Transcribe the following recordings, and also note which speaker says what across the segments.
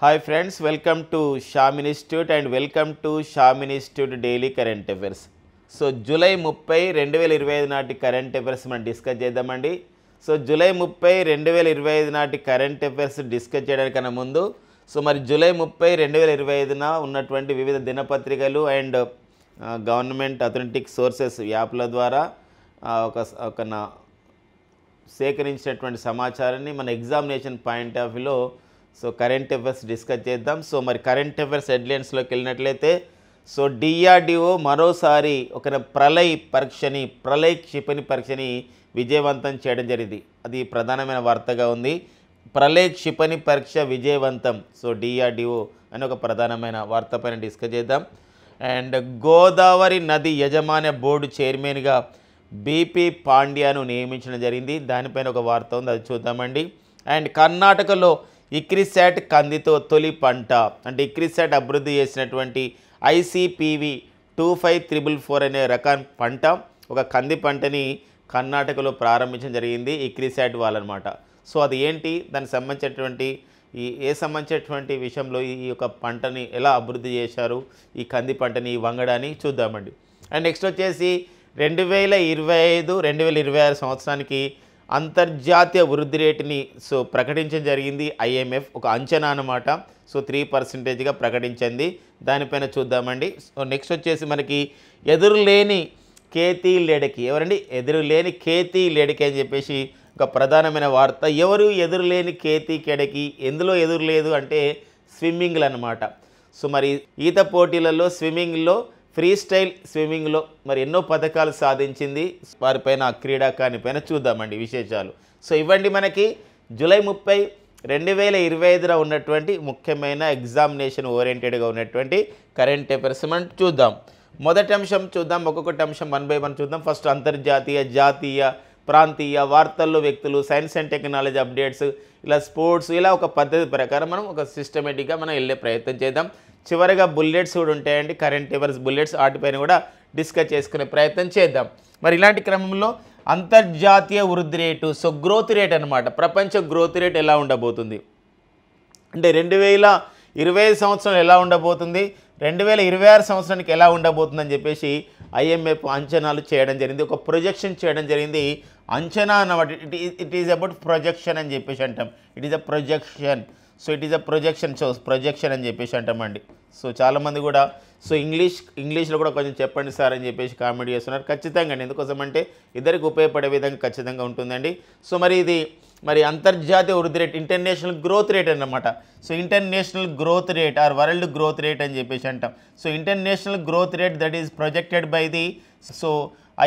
Speaker 1: Hi friends, welcome to Sham Institute and welcome to Sham Institute Daily Current Affairs. So July 30 2025 నాటి current affairs మనం discuss చేద్దామండి. So July 30 2025 నాటి current affairs discuss చేయడానికన్నా ముందు మరి July 30 2025న ఉన్నటువంటి వివిధ దినపత్రికలు and government authentic sources యాప్ల ద్వారా ఒక సేకరించినటువంటి సమాచారాన్ని మన ఎగ్జామినేషన్ పాయింట్ ఆఫ్ వ్యూలో కరెంట్ అఫైర్స్ డిస్కస్ చేద్దాం. మరి కరెంట్ అఫైర్స్ హెడ్లైన్స్లోకి వెళ్ళినట్లయితే డిఆర్డిఓ మరోసారి ఒక ప్రళయ క్షిపణి పరీక్షని విజయవంతం చేయడం జరిగింది. అది ప్రధానమైన వార్తగా ఉంది. ప్రళయ క్షిపణి పరీక్ష విజయవంతం. డిఆర్డిఓ అని ఒక ప్రధానమైన వార్త పైన డిస్కస్ చేద్దాం. అండ్ గోదావరి నది యజమాన్య బోర్డు చైర్మన్గా బీపీ పాండ్యాను నియమించడం జరిగింది. దానిపైన ఒక వార్త ఉంది, అది చూద్దామండి. అండ్ కర్ణాటకలో ఇక్రిసాట్ కందితో తొలి పంట, అంటే ఇక్రిసాట్ అభివృద్ధి చేసినటువంటి ICPV 25344 అనే రకం పంట, ఒక కంది పంటని కర్ణాటకలో ప్రారంభించడం జరిగింది ఇక్రిసాట్ వాళ్ళనమాట. అది ఏంటి, దానికి సంబంధించినటువంటి సంబంధించినటువంటి విషయంలో ఈ యొక్క పంటని ఎలా అభివృద్ధి చేశారు, ఈ కంది పంటని, ఈ వంగడాన్ని చూద్దామండి. అండ్ నెక్స్ట్ వచ్చేసి 2025-2026 సంవత్సరానికి అంతర్జాతీయ వృద్ధి రేటుని ప్రకటించడం జరిగింది IMF, ఒక అంచనా అన్నమాట. 3%గా ప్రకటించింది. దానిపైన చూద్దామండి. నెక్స్ట్ వచ్చేసి మనకి ఎదురులేని కేతీ లేడకి, ఎవరండి ఎదురులేని కేతీ లేడకి అని చెప్పేసి ఒక ప్రధానమైన వార్త. ఎవరు ఎదురులేని కేతీ కేడకి, ఎందులో ఎదురు లేదు అంటే స్విమ్మింగ్లు అన్నమాట. మరి ఈత పోటీలలో స్విమ్మింగ్లో ఫ్రీ స్టైల్ స్విమ్మింగ్లో మరి ఎన్నో పథకాలు సాధించింది. వారిపైన క్రీడాకారిణి పైన చూద్దామండి విశేషాలు. ఇవ్వండి మనకి జూలై 30 2025లో ఉన్నటువంటి ముఖ్యమైన ఎగ్జామినేషన్ ఓరియంటెడ్గా ఉన్నటువంటి కరెంట్ అఫైర్స్ మనం చూద్దాం. మొదటి అంశం చూద్దాం, ఒక్కొక్కటి అంశం 1 by 1 చూద్దాం. ఫస్ట్ అంతర్జాతీయ, జాతీయ, ప్రాంతీయ వార్తల్లో వ్యక్తులు, సైన్స్ అండ్ టెక్నాలజీ అప్డేట్స్, ఇలా స్పోర్ట్స్, ఇలా ఒక పద్ధతి ప్రకారం మనం ఒక సిస్టమేటిక్గా మనం వెళ్ళే ప్రయత్నం చేద్దాం. చివరిగా బుల్లెట్స్ కూడా ఉంటాయండి, కరెంట్ అఫైర్స్ బుల్లెట్స్, వాటిపైన కూడా డిస్కస్ చేసుకునే ప్రయత్నం చేద్దాం. మరి ఇలాంటి క్రమంలో అంతర్జాతీయ వృద్ధి రేటు, గ్రోత్ రేట్ అనమాట, ప్రపంచ గ్రోత్ రేట్ ఎలా ఉండబోతుంది అంటే 2025 సంవత్సరం ఎలా ఉండబోతుంది, 2026 సంవత్సరానికి ఎలా ఉండబోతుందని చెప్పేసి IMF అంచనాలు చేయడం జరిగింది, ఒక ప్రొజెక్షన్ చేయడం జరిగింది. అంచనా అన్నమాట, ఇట్ ఈజ్ అబౌట్ ప్రొజెక్షన్ అని చెప్పేసి అంటాం. It is a projection. It is a projection అని చెప్పేసి అంటామండి. చాలామంది కూడా ఇంగ్లీష్లో కూడా కొంచెం చెప్పండి సార్ అని చెప్పేసి కామెంట్ చేస్తున్నారు. ఖచ్చితంగా అండి, ఎందుకోసం అంటే ఇద్దరికి ఉపయోగపడే విధంగా ఖచ్చితంగా ఉంటుందండి. మరి అంతర్జాతీయ వృద్ధి రేట్, ఇంటర్నేషనల్ గ్రోత్ రేట్ అన్నమాట. International growth rate or world growth rate అని చెప్పేసి అంటాం. International growth rate that is projected by the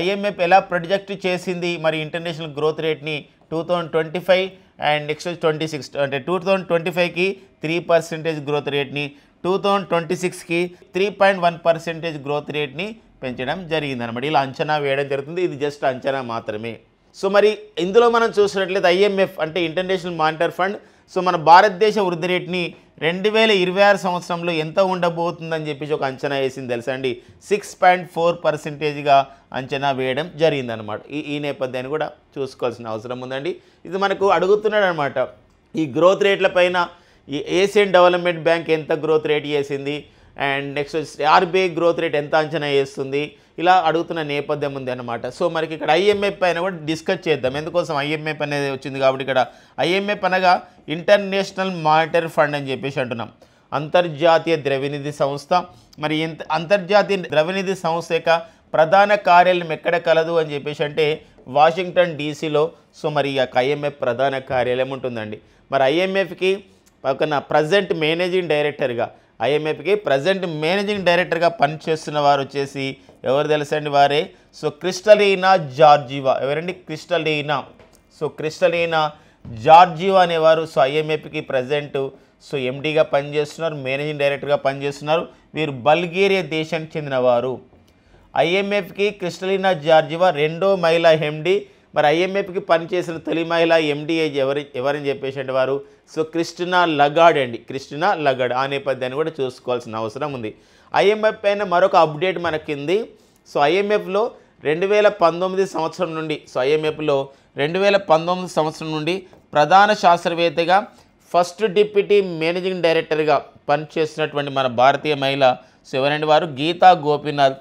Speaker 1: IMF ఎలా ప్రొజెక్ట్ చేసింది మరి ఇంటర్నేషనల్ గ్రోత్ రేట్ని 2025 అండ్ నెక్స్ట్ 26, అంటే 2025కి 3% గ్రోత్ రేట్ని, 2026కి 3.1% గ్రోత్ రేట్ని పెంచడం జరిగింది అనమాట. ఇలా అంచనా వేయడం జరుగుతుంది. ఇది జస్ట్ అంచనా మాత్రమే. మరి ఇందులో మనం చూసినట్లయితే IMF అంటే ఇంటర్నేషనల్ మానిటరీ ఫండ్ మన భారతదేశ వృద్ధి రేట్ని 2026 సంవత్సరంలో ఎంత ఉండబోతుందని చెప్పేసి ఒక అంచనా వేసింది తెలుసా అండి. 6.4%గా అంచనా వేయడం జరిగిందనమాట. ఈ నేపథ్యాన్ని కూడా చూసుకోవాల్సిన అవసరం ఉందండి. ఇది మనకు అడుగుతున్నాడు అనమాట. ఈ గ్రోత్ రేట్ల పైన ఈ ఏషియన్ డెవలప్మెంట్ బ్యాంక్ ఎంత గ్రోత్ రేట్ చేసింది, and next RBI growth rate ఎంత అంచనా వేస్తుంది, ఇలా అడుగుతున్న నేపథ్యం ఉంది అన్నమాట. మనకి ఇక్కడ IMF పైన కూడా డిస్కస్ చేద్దాం. ఎందుకోసం IMF అనేది వచ్చింది కాబట్టి ఇక్కడ IMF అనగా ఇంటర్నేషనల్ మానిటరీ ఫండ్ అని చెప్పేసి అంటున్నాం, అంతర్జాతీయ ద్రవ్యనిధి సంస్థ. మరి అంతర్జాతీయ ద్రవ్యనిధి సంస్థ యొక్క ప్రధాన కార్యాలయం ఎక్కడ కలదు అని చెప్పేసి అంటే వాషింగ్టన్ DCలో. మరి ఈ యొక్క IMF ప్రధాన కార్యాలయం ఉంటుందండి. మరి IMFకి పక్కన ప్రజెంట్ మేనేజింగ్ డైరెక్టర్గా, IMFకి ప్రజెంట్ మేనేజింగ్ డైరెక్టర్గా పనిచేస్తున్న వారు వచ్చేసి ఎవరు తెలుసండి, వారే క్రిస్టలీనా జార్జివా. ఎవరండి, క్రిస్టలీనా. క్రిస్టలీనా జార్జివా అనేవారు IMFకి ప్రజెంట్ MDగా పనిచేస్తున్నారు, మేనేజింగ్ డైరెక్టర్గా పనిచేస్తున్నారు. వీరు బల్గేరియా దేశానికి చెందినవారు. IMFకి క్రిస్టలీనా జార్జివా రెండో మహిళా MD. మరి IMFకి పనిచేసిన తొలి మహిళ MD ఎవరని చెప్పేసి అంటే వారు క్రిస్టినా లగార్డ్ అండి, క్రిస్టినా లగార్డ్. ఆ నేపథ్యాన్ని కూడా చూసుకోవాల్సిన అవసరం ఉంది. IMF పైన మరొక అప్డేట్ మనకింది. IMFలో 2019 సంవత్సరం నుండి, IMFలో 2019 సంవత్సరం నుండి ప్రధాన శాస్త్రవేత్తగా ఫస్ట్ డిప్యూటీ మేనేజింగ్ డైరెక్టర్గా పనిచేస్తున్నటువంటి మన భారతీయ మహిళ ఎవరండి వారు గీతా గోపీనాథ్.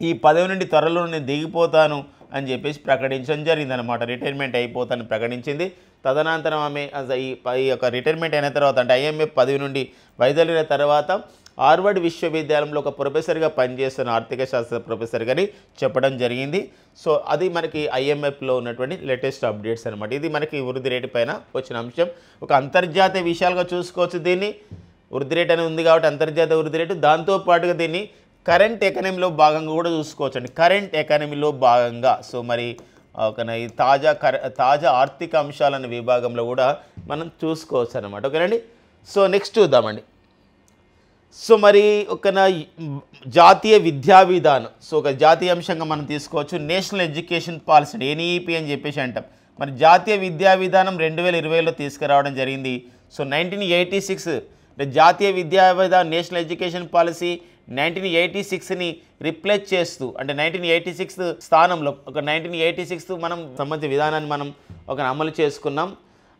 Speaker 1: ఈ పదవి నుండి త్వరలో నేను దిగిపోతాను అని చెప్పేసి ప్రకటించడం జరిగిందనమాట. రిటైర్మెంట్ అయిపోతాను ప్రకటించింది. తదనంతరం ఆమె ఈ యొక్క రిటైర్మెంట్ అయిన తర్వాత అంటే ఐఎంఎఫ్ పదవి నుండి వైదొలిగిన తర్వాత హార్వర్డ్ విశ్వవిద్యాలయంలో ఒక ప్రొఫెసర్గా పనిచేస్తున్న ఆర్థిక శాస్త్ర ప్రొఫెసర్గాని చెప్పడం జరిగింది. సో అది మనకి ఐఎంఎఫ్లో ఉన్నటువంటి లేటెస్ట్ అప్డేట్స్ అనమాట. ఇది మనకి వృద్ధి రేటు పైన వచ్చిన అంశం. ఒక అంతర్జాతీయ విషయాలుగా చూసుకోవచ్చు దీన్ని. వృద్ధి రేట్ అనేది ఉంది కాబట్టి అంతర్జాతీయ వృద్ధి రేటు. దాంతోపాటుగా దీన్ని కరెంట్ ఎకానమీలో భాగంగా కూడా చూసుకోవచ్చండి. కరెంట్ ఎకానమీలో భాగంగా సో మరి ఒక ఈ తాజా ఆర్థిక అంశాలన్న విభాగంలో కూడా మనం చూసుకోవచ్చు అనమాట. ఓకేనండి. సో నెక్స్ట్ చూద్దామండి. సో మరి ఒక జాతీయ విద్యా విధానం సో ఒక జాతీయ అంశంగా మనం తీసుకోవచ్చు. నేషనల్ ఎడ్యుకేషన్ పాలసీ ఎన్ఈపీ అని చెప్పేసి అంటాం. మరి జాతీయ విద్యా విధానం 2020లో తీసుకురావడం జరిగింది. సో 1986 జాతీయ విద్యా విధానం నేషనల్ ఎడ్యుకేషన్ పాలసీ 1986ని రిప్లేస్ చేస్తూ అంటే 1986 స్థానంలో ఒక 1986 మనం సంబంధించిన విధానాన్ని మనం ఒక అమలు చేసుకున్నాం.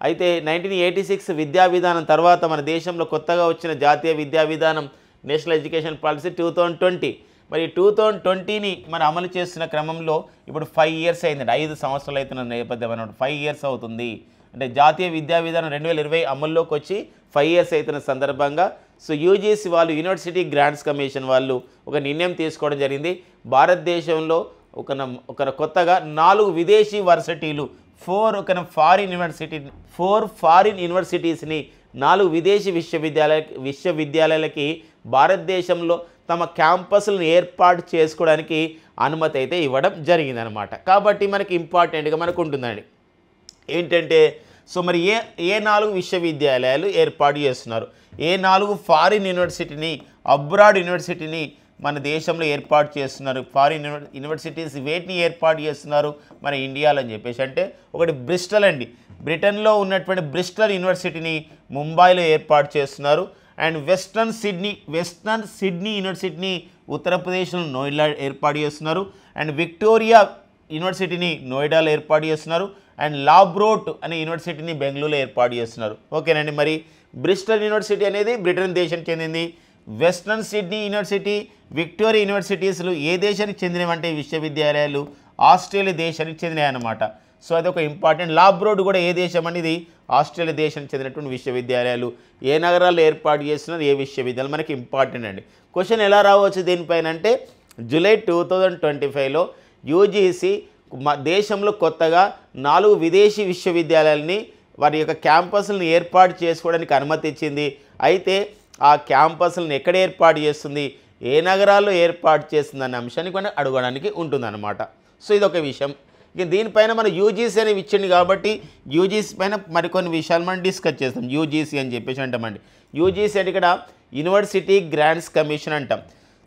Speaker 1: అయితే 1986 విద్యా విధానం తర్వాత మన దేశంలో కొత్తగా వచ్చిన జాతీయ విద్యా విధానం నేషనల్ ఎడ్యుకేషన్ పాలసీ 2020. మరి 2020ని మనం అమలు చేస్తున్న క్రమంలో ఇప్పుడు 5 ఇయర్స్ అయిందండి. 5 సంవత్సరాలు అవుతున్న నేపథ్యం అన్నమాట. 5 ఇయర్స్ అవుతుంది. అంటే జాతీయ విద్యా విధానం 2020 అమల్లోకి వచ్చి 5 ఇయర్స్ అవుతున్న సందర్భంగా సో యూజీసీ వాళ్ళు యూనివర్సిటీ గ్రాంట్స్ కమిషన్ వాళ్ళు ఒక నిర్ణయం తీసుకోవడం జరిగింది. భారతదేశంలో ఒక కొత్తగా 4 విదేశీ వర్సిటీలు 4 ఫారిన్ యూనివర్సిటీస్ని 4 విదేశీ విశ్వవిద్యాలయాలకి భారతదేశంలో తమ క్యాంపస్లను ఏర్పాటు చేసుకోవడానికి అనుమతి అయితే ఇవ్వడం జరిగిందనమాట. కాబట్టి మనకి ఇంపార్టెంట్గా మనకు ఉంటుందండి ఏంటంటే సో మరి ఏ 4 విశ్వవిద్యాలయాలు ఏర్పాటు చేస్తున్నారు, ఏ 4 ఫారిన్ యూనివర్సిటీని అబ్రాడ్ యూనివర్సిటీని మన దేశంలో ఏర్పాటు చేస్తున్నారు. ఫారిన్ యూనివర్సిటీస్ వేటిని ఏర్పాటు చేస్తున్నారు మన ఇండియాలో అని చెప్పేసి అంటే ఒకటి బ్రిస్టల్ అండి. బ్రిటన్లో ఉన్నటువంటి బ్రిస్టల్ యూనివర్సిటీని ముంబైలో ఏర్పాటు చేస్తున్నారు. అండ్ వెస్టర్న్ సిడ్నీ యూనివర్సిటీని ఉత్తరప్రదేశ్లో నోయిడా ఏర్పాటు చేస్తున్నారు. అండ్ విక్టోరియా యూనివర్సిటీని నోయిడాలో ఏర్పాటు చేస్తున్నారు. అండ్ లాబ్రోట్ అనే యూనివర్సిటీని బెంగళూరులో ఏర్పాటు చేస్తున్నారు. ఓకేనండి. మరి బ్రిస్టల్ యూనివర్సిటీ అనేది బ్రిటన్ దేశానికి చెందింది. వెస్టర్న్ సిడ్నీ యూనివర్సిటీ, విక్టోరియా యూనివర్సిటీస్లు ఏ దేశానికి చెందినవంటే విశ్వవిద్యాలయాలు ఆస్ట్రేలియా దేశానికి చెందినవి అన్నమాట. సో అదొక ఇంపార్టెంట్. లాబ్రోడ్ కూడా ఏ దేశం అనేది ఆస్ట్రేలియా దేశానికి చెందినటువంటి విశ్వవిద్యాలయాలు. ఏ నగరాల్లో ఏర్పాటు చేస్తున్నారు, ఏ విశ్వవిద్యాలయాలు మనకి ఇంపార్టెంట్ అండి. క్వశ్చన్ ఎలా రావచ్చు దీనిపైన అంటే జూలై 2025లో యూజీసీ దేశంలో కొత్తగా 4 విదేశీ విశ్వవిద్యాలయాలని వారి యొక్క క్యాంపస్లను ఏర్పాటు చేసుకోవడానికి అనుమతి ఇచ్చింది. అయితే ఆ క్యాంపస్లను ఎక్కడ ఏర్పాటు చేస్తుంది, ఏ నగరాల్లో ఏర్పాటు చేస్తుంది అనే అంశాన్ని కూడా అడగడానికి ఉంటుందన్నమాట. సో ఇదొక విషయం. ఇక దీనిపైన మనం యూజీసీ అనేవి ఇచ్చింది కాబట్టి యూజీసీ పైన మరికొన్ని విషయాలు మనం డిస్కస్ చేస్తాం. యూజీసీ అని చెప్పేసి అంటామండి. యూజీసీ అంటే ఇక్కడ యూనివర్సిటీ గ్రాంట్స్ కమిషన్ అంటాం.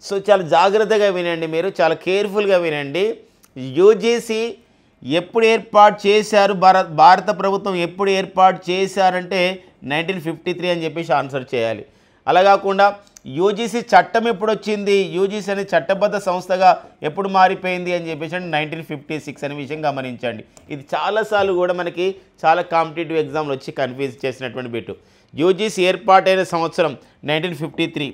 Speaker 1: సో చాలా జాగ్రత్తగా వినండి, మీరు చాలా కేర్ఫుల్గా వినండి. యూజీసీ ఎప్పుడు ఏర్పాటు చేశారు, భారత ప్రభుత్వం ఎప్పుడు ఏర్పాటు చేశారంటే 1953 అని చెప్పేసి ఆన్సర్ చేయాలి. అలా కాకుండా యూజీసీ చట్టం ఎప్పుడు వచ్చింది, యూజీసీ అనేది చట్టబద్ధ సంస్థగా ఎప్పుడు మారిపోయింది అని చెప్పేసి అంటే 1956 అనే విషయం గమనించండి. ఇది చాలాసార్లు కూడా మనకి చాలా కాంపిటేటివ్ ఎగ్జామ్లు వచ్చి కన్ఫ్యూజ్ చేసినటువంటి బిట్టు. యూజీసీ ఏర్పాటైన సంవత్సరం 1953.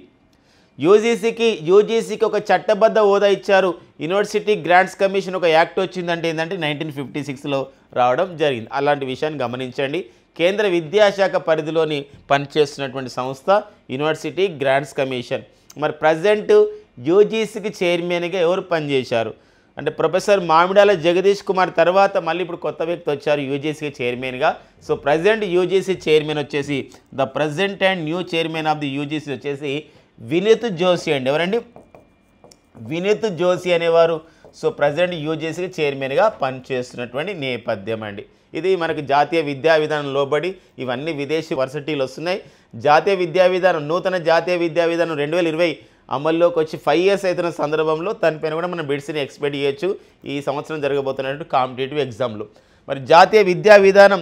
Speaker 1: యూజీసీకి ఒక చట్టబద్ధ హోదా ఇచ్చారు. యూనివర్సిటీ గ్రాంట్స్ కమిషన్ ఒక యాక్ట్ వచ్చిందంటే ఏంటంటే 1956లో రావడం జరిగింది. అలాంటి విషయాన్ని గమనించండి. కేంద్ర విద్యాశాఖ పరిధిలోని పనిచేస్తున్నటువంటి సంస్థ యూనివర్సిటీ గ్రాంట్స్ కమిషన్. మరి ప్రజెంట్ యూజీసీకి చైర్మన్గా ఎవరు పనిచేశారు అంటే ప్రొఫెసర్ మామిడాల జగదీష్ కుమార్ తర్వాత మళ్ళీ ఇప్పుడు కొత్త వ్యక్తి వచ్చారు యూజీసీకి చైర్మన్గా. సో ప్రజెంట్ యూజీసీ చైర్మన్ వచ్చేసి the present and new chairman of the UGC వచ్చేసి వినీత్ జోషి అండి. ఎవరండి? వినీత్ జోషి అనేవారు. సో ప్రజెంట్ యూజీసీకి చైర్మన్గా పనిచేస్తున్నటువంటి నేపథ్యం అండి. ఇది మనకి జాతీయ విద్యా విధానం లోబడి ఇవన్నీ విదేశీ వర్సిటీలు వస్తున్నాయి. జాతీయ విద్యా విధానం నూతన జాతీయ విద్యా విధానం 2020 అమల్లోకి వచ్చి 5 ఇయర్స్ అవుతున్న సందర్భంలో దానిపైన కూడా మనం బిట్స్ని ఎక్స్పెక్ట్ చేయొచ్చు ఈ సంవత్సరం జరగబోతున్నట్టు కాంపిటేటివ్ ఎగ్జామ్లో. మరి జాతీయ విద్యా విధానం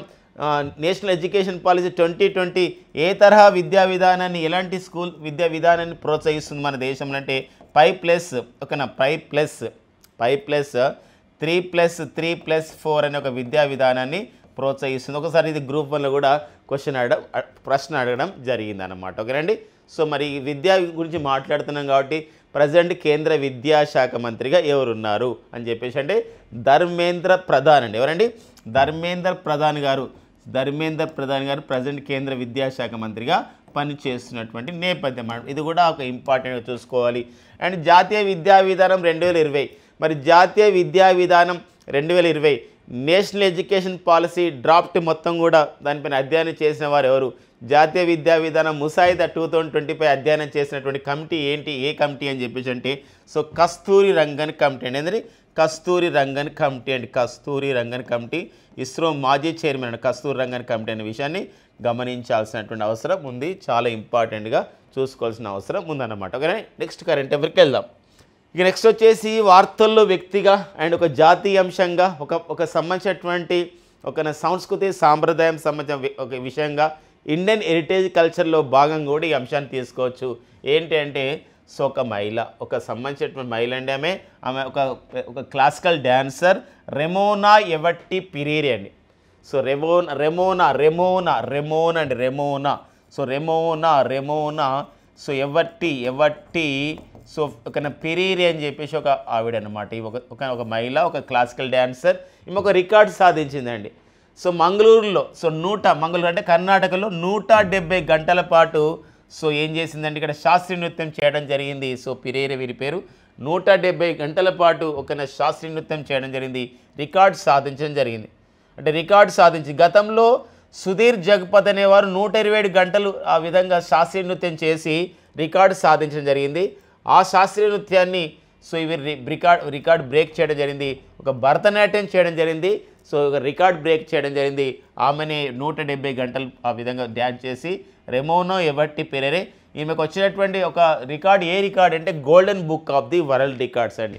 Speaker 1: నేషనల్ ఎడ్యుకేషన్ పాలసీ 2020 ఏ తరహా విద్యా విధానాన్ని ఎలాంటి స్కూల్ విద్యా విధానాన్ని ప్రోత్సహిస్తుంది మన దేశంలో అంటే 5+ ఓకేనా 5+3+3+4 అనే ఒక విద్యా విధానాన్ని ప్రోత్సహిస్తుంది. ఒకసారి ఇది గ్రూప్ 1లో కూడా ప్రశ్న అడగడం జరిగిందన్నమాట. ఓకేనండి. సో మరి విద్యా గురించి మాట్లాడుతున్నాం కాబట్టి ప్రజెంట్ కేంద్ర విద్యాశాఖ మంత్రిగా ఎవరున్నారు అని చెప్పేసి అంటే ధర్మేంద్ర ప్రధాన్ అండి. ఎవరండి? ధర్మేంద్ర ప్రధాన్ గారు ప్రజెంట్ కేంద్ర విద్యాశాఖ మంత్రిగా పనిచేస్తున్నటువంటి నేపథ్యం. ఇది కూడా ఒక ఇంపార్టెంట్గా చూసుకోవాలి. అండ్ జాతీయ విద్యా విధానం 2020, మరి జాతీయ విద్యా విధానం 2020 నేషనల్ ఎడ్యుకేషన్ పాలసీ డ్రాఫ్ట్ మొత్తం కూడా దానిపైన అధ్యయనం చేసిన వారు ఎవరు? జాతీయ విద్యా విధానం ముసాయిదా 2020పై అధ్యయనం చేసినటువంటి కమిటీ ఏంటి? ఏ కమిటీ అని చెప్పేసి అంటే సో కస్తూరి రంగన్ కమిటీ అండి. ఏంటంటే కస్తూరి రంగన్ కమిటీ అండి. కస్తూరి రంగన్ కమిటీ ఇస్రో మాజీ చైర్మన్ అండి. కస్తూరి రంగన్ కమిటీ అనే విషయాన్ని గమనించాల్సినటువంటి అవసరం ఉంది. చాలా ఇంపార్టెంట్గా చూసుకోవాల్సిన అవసరం ఉందన్నమాట. ఓకే, నెక్స్ట్ కరెంట్ అఫైర్కి వెళ్దాం. ఇక నెక్స్ట్ వచ్చేసి వార్తల్లో వ్యక్తిగా అండ్ ఒక జాతీయ అంశంగా ఒక సంబంధించినటువంటి ఒక సంస్కృతి సాంప్రదాయం సంబంధించిన ఒక విషయంగా ఇండియన్ హెరిటేజ్ కల్చర్లో భాగంగా కూడా ఈ అంశాన్ని తీసుకోవచ్చు. ఏంటి అంటే సో ఒక సంబంధించినటువంటి మహిళ అండి. ఆమె ఒక క్లాసికల్ డ్యాన్సర్ రెమోనా ఎవట్టి పిరేరి అండి. సో రెమోనా అండి. రెమోనా సో ఎవట్టి సో ఒక పిరేరి అని చెప్పేసి ఒక ఆవిడ అనమాట. ఒక మహిళ, ఒక క్లాసికల్ డ్యాన్సర్. ఈమె ఒక రికార్డ్ సాధించిందండి. సో మంగళూరులో మంగళూరు అంటే కర్ణాటకలో 170 గంటల పాటు సో ఏం చేసిందంటే ఇక్కడ శాస్త్రీయ నృత్యం చేయడం జరిగింది. సో పిరేరి వీరి పేరు. 170 గంటల పాటు ఒక శాస్త్రీయ నృత్యం చేయడం జరిగింది. రికార్డ్ సాధించడం జరిగింది. అంటే రికార్డ్ సాధించి గతంలో సుధీర్ జగపత్ అనేవారు 127 గంటలు ఆ విధంగా శాస్త్రీయ నృత్యం చేసి రికార్డు సాధించడం జరిగింది. ఆ శాస్త్రీయ నృత్యాన్ని సో ఇవి రికార్డ్ బ్రేక్ చేయడం జరిగింది. ఒక భరతనాట్యం చేయడం జరిగింది. సో ఒక రికార్డ్ బ్రేక్ చేయడం జరిగింది. ఆమెని 170 గంటలు ఆ విధంగా డ్యాన్స్ చేసి రెమోనా ఎవట్టి పిరేరి ఈమెకు వచ్చినటువంటి ఒక రికార్డ్. ఏ రికార్డ్ అంటే golden book of the world records అండి.